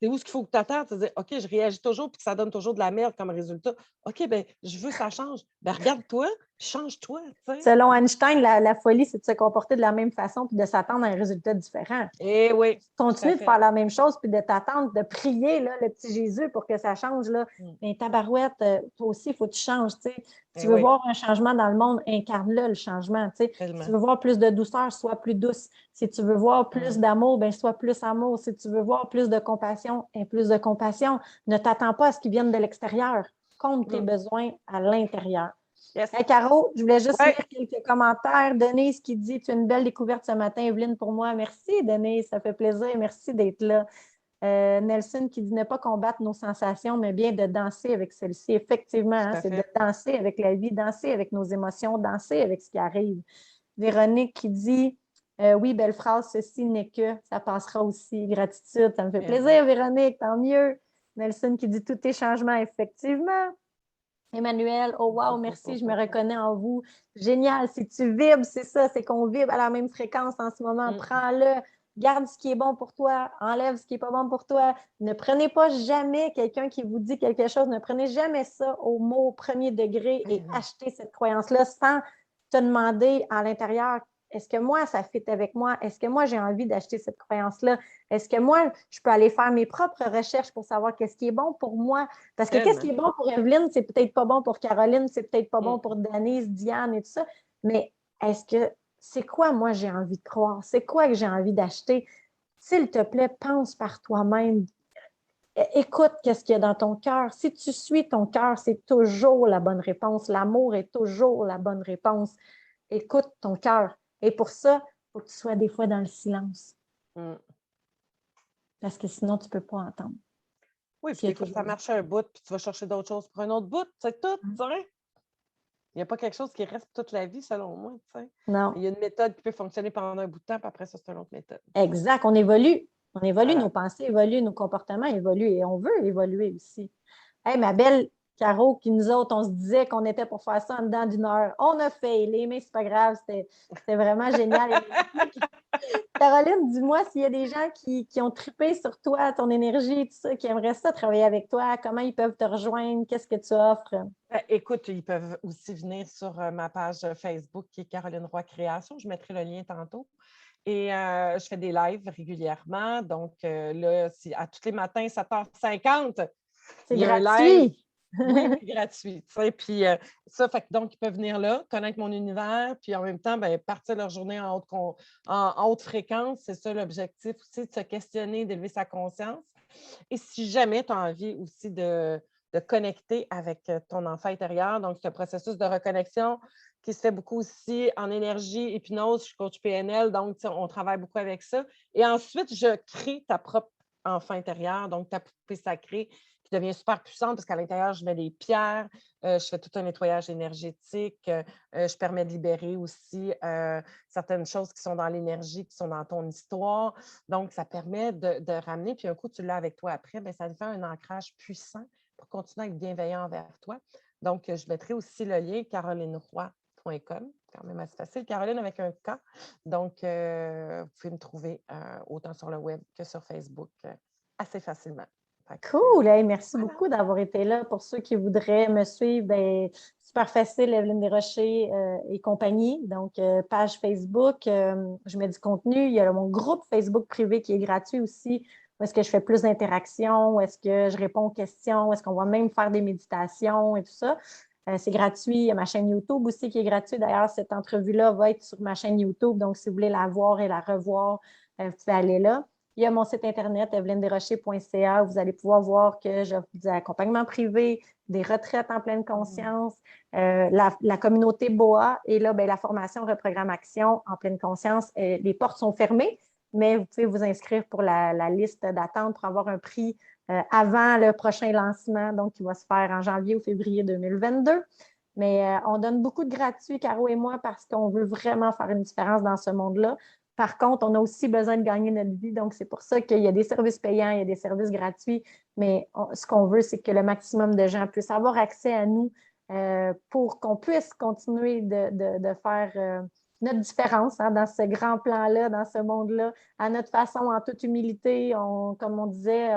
c'est où ce qu'il faut que tu attendes? Tu dis, OK, je réagis toujours puis que ça donne toujours de la merde comme résultat. OK, bien, je veux que ça change. Bien, regarde-toi, change-toi. Selon Einstein, la folie, c'est de se comporter de la même façon puis de s'attendre à un résultat différent. Eh oui. Continuer de faire la même chose puis de t'attendre, de prier là, le petit Jésus pour que ça change. Là. Mais tabarouette, toi aussi, il faut que tu changes. Si tu veux voir un changement dans le monde, incarne-le, le changement. Si tu veux voir plus de douceur, sois plus douce. Si tu veux voir plus d'amour, ben sois plus amour. Si tu veux voir plus de compassion, aie plus de compassion. Ne t'attends pas à ce qui vienne de l'extérieur. Compte tes besoins à l'intérieur. Yes. Hey, Caro, je voulais juste lire quelques commentaires. Denise qui dit « Tu es une belle découverte ce matin, Evelyne, pour moi. » Merci, Denise, ça fait plaisir. Merci d'être là. Nelson qui dit « Ne pas combattre nos sensations, mais bien de danser avec celles-ci. » Effectivement, c'est de danser avec la vie, danser avec nos émotions, danser avec ce qui arrive. Véronique qui dit oui, belle phrase, ceci n'est que, ça passera aussi. Gratitude, ça me fait plaisir, Véronique, tant mieux. » Nelson qui dit « Tous tes changements, effectivement. » Emmanuel, oh wow, merci, je me reconnais en vous. Génial, si tu vibres, c'est ça, c'est qu'on vibre à la même fréquence en ce moment. Prends-le, garde ce qui est bon pour toi, enlève ce qui n'est pas bon pour toi. Ne prenez pas jamais quelqu'un qui vous dit quelque chose, ne prenez jamais ça au mot premier degré et achetez cette croyance-là sans te demander à l'intérieur, est-ce que moi, ça fit avec moi? Est-ce que moi, j'ai envie d'acheter cette croyance-là? Est-ce que moi, je peux aller faire mes propres recherches pour savoir qu'est-ce qui est bon pour moi? Parce que qu'est-ce qui est bon pour Evelyne, c'est peut-être pas bon pour Caroline, c'est peut-être pas bon pour Denise, Diane et tout ça. Mais est-ce que c'est quoi, moi, j'ai envie de croire? C'est quoi que j'ai envie d'acheter? S'il te plaît, pense par toi-même. Écoute qu'est-ce qu'il y a dans ton cœur. Si tu suis ton cœur, c'est toujours la bonne réponse. L'amour est toujours la bonne réponse. Écoute ton cœur. Et pour ça, il faut que tu sois des fois dans le silence. Parce que sinon, tu ne peux pas entendre. Oui, puis des fois, ça marche un bout, puis tu vas chercher d'autres choses pour un autre bout. C'est tout, tu sais. Il n'y a pas quelque chose qui reste toute la vie, selon moi. Tu sais. Non. Il y a une méthode qui peut fonctionner pendant un bout de temps, puis après ça, c'est une autre méthode. Exact. On évolue. On évolue, nos pensées évoluent, nos comportements évoluent et on veut évoluer aussi. Hey, ma belle Caro, qui nous autres, on se disait qu'on était pour faire ça en dedans d'une heure. On a failé, mais c'est pas grave, c'était vraiment génial. Caroline, dis-moi s'il y a des gens qui ont trippé sur toi, ton énergie, tout ça, qui aimeraient ça travailler avec toi, comment ils peuvent te rejoindre, qu'est-ce que tu offres? Écoute, ils peuvent aussi venir sur ma page Facebook qui est Caroline Roy Création. Je mettrai le lien tantôt. Et je fais des lives régulièrement. Donc, là, à tous les matins, 7h50, c'est il y a gratuit. Un live. Oui, c'est gratuit. Puis ça, donc, ils peuvent venir là, connaître mon univers, puis en même temps, partir leur journée en haute fréquence. C'est ça l'objectif aussi, de se questionner, d'élever sa conscience. Et si jamais tu as envie aussi de connecter avec ton enfant intérieur, donc c'est un processus de reconnexion qui se fait beaucoup aussi en énergie, hypnose, je suis coach PNL, donc on travaille beaucoup avec ça. Et ensuite, je crée ta propre enfant intérieur, donc ta poupée sacrée, qui devient super puissante parce qu'à l'intérieur, je mets des pierres, je fais tout un nettoyage énergétique, je permets de libérer aussi certaines choses qui sont dans l'énergie, qui sont dans ton histoire. Donc, ça permet de ramener, puis un coup, tu l'as avec toi après, ça te fait un ancrage puissant pour continuer à être bienveillant envers toi. Donc, je mettrai aussi le lien carolineroy.com, quand même assez facile. Caroline avec un K. Donc, vous pouvez me trouver autant sur le web que sur Facebook assez facilement. Cool! Hey, merci Voilà. beaucoup d'avoir été là. Pour ceux qui voudraient me suivre, ben, super facile, Evelyne Desrochers et compagnie. Donc, page Facebook, je mets du contenu. Il y a mon groupe Facebook privé qui est gratuit aussi, où est-ce que je fais plus d'interactions, où est-ce que je réponds aux questions, où est-ce qu'on va même faire des méditations et tout ça. C'est gratuit. Il y a ma chaîne YouTube aussi qui est gratuite. D'ailleurs, cette entrevue-là va être sur ma chaîne YouTube. Donc, si vous voulez la voir et la revoir, vous pouvez aller là. Il y a mon site internet, evelyndesrochers.ca. Vous allez pouvoir voir que j'offre des accompagnements privés, des retraites en pleine conscience, la communauté BOA et là, ben, la formation Reprogramme Action en pleine conscience. Les portes sont fermées, mais vous pouvez vous inscrire pour la liste d'attente pour avoir un prix avant le prochain lancement, donc qui va se faire en janvier ou février 2022. Mais on donne beaucoup de gratuit, Caro et moi, parce qu'on veut vraiment faire une différence dans ce monde-là. Par contre, on a aussi besoin de gagner notre vie. Donc, c'est pour ça qu'il y a des services payants, il y a des services gratuits. Mais ce qu'on veut, c'est que le maximum de gens puissent avoir accès à nous pour qu'on puisse continuer de faire notre différence dans ce grand plan-là, dans ce monde-là, à notre façon, en toute humilité. Comme on disait,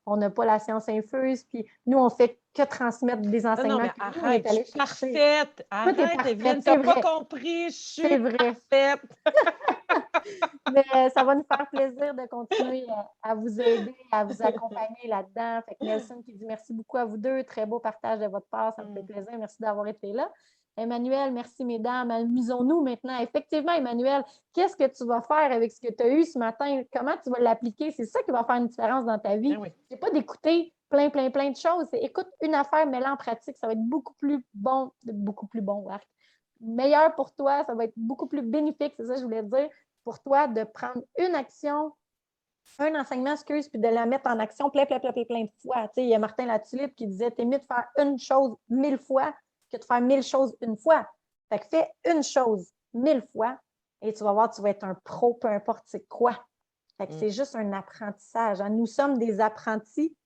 on n'a pas la science infuse. Puis nous, on fait que transmettre des Non, non, enseignements mais que nous, on est arrête, je allé suis chercher. parfaite. Tout est Arrête, parfait, Evelyne, c'est t'as pas vrai, compris, je c'est suis vrai. parfaite. Mais ça va nous faire plaisir de continuer à vous aider, à vous accompagner là-dedans. Fait que Nelson qui dit merci beaucoup à vous deux. Très beau partage de votre part. Ça me fait plaisir. Merci d'avoir été là. Emmanuel, merci mesdames. Amusons-nous maintenant. Effectivement, Emmanuel, qu'est-ce que tu vas faire avec ce que tu as eu ce matin? Comment tu vas l'appliquer? C'est ça qui va faire une différence dans ta vie. Ben oui. C'est pas d'écouter plein de choses. C'est écoute une affaire, mets-la en pratique. Ça va être beaucoup plus bon, Marc. Meilleur pour toi. Ça va être beaucoup plus bénéfique. C'est ça que je voulais dire pour toi de prendre une action, un enseignement, excuse, puis de la mettre en action plein de fois. Tu sais, il y a Martin Latulippe qui disait t'es mieux de faire une chose 1000 fois que de faire 1000 choses une fois. Fait que fais une chose 1000 fois et tu vas voir, tu vas être un pro, peu importe c'est quoi. Fait que c'est juste un apprentissage. Nous sommes des apprentis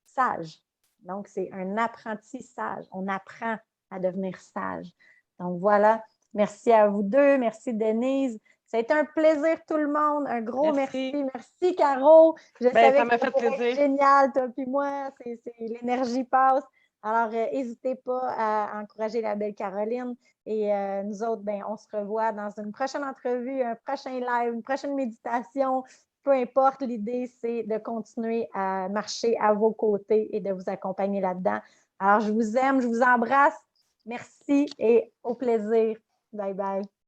sages. Donc, c'est un apprentissage. On apprend à devenir sage. Donc, voilà. Merci à vous deux. Merci, Denise. Ça a été un plaisir, tout le monde. Un gros merci. Merci, Caro. Je savais ça que m'a ça fait pourrait être plaisir. génial, toi puis moi. L'énergie passe. Alors, n'hésitez pas à encourager la belle Caroline. Et nous autres, ben, on se revoit dans une prochaine entrevue, un prochain live, une prochaine méditation. Peu importe, l'idée, c'est de continuer à marcher à vos côtés et de vous accompagner là-dedans. Alors, je vous aime, je vous embrasse. Merci et au plaisir. Bye bye.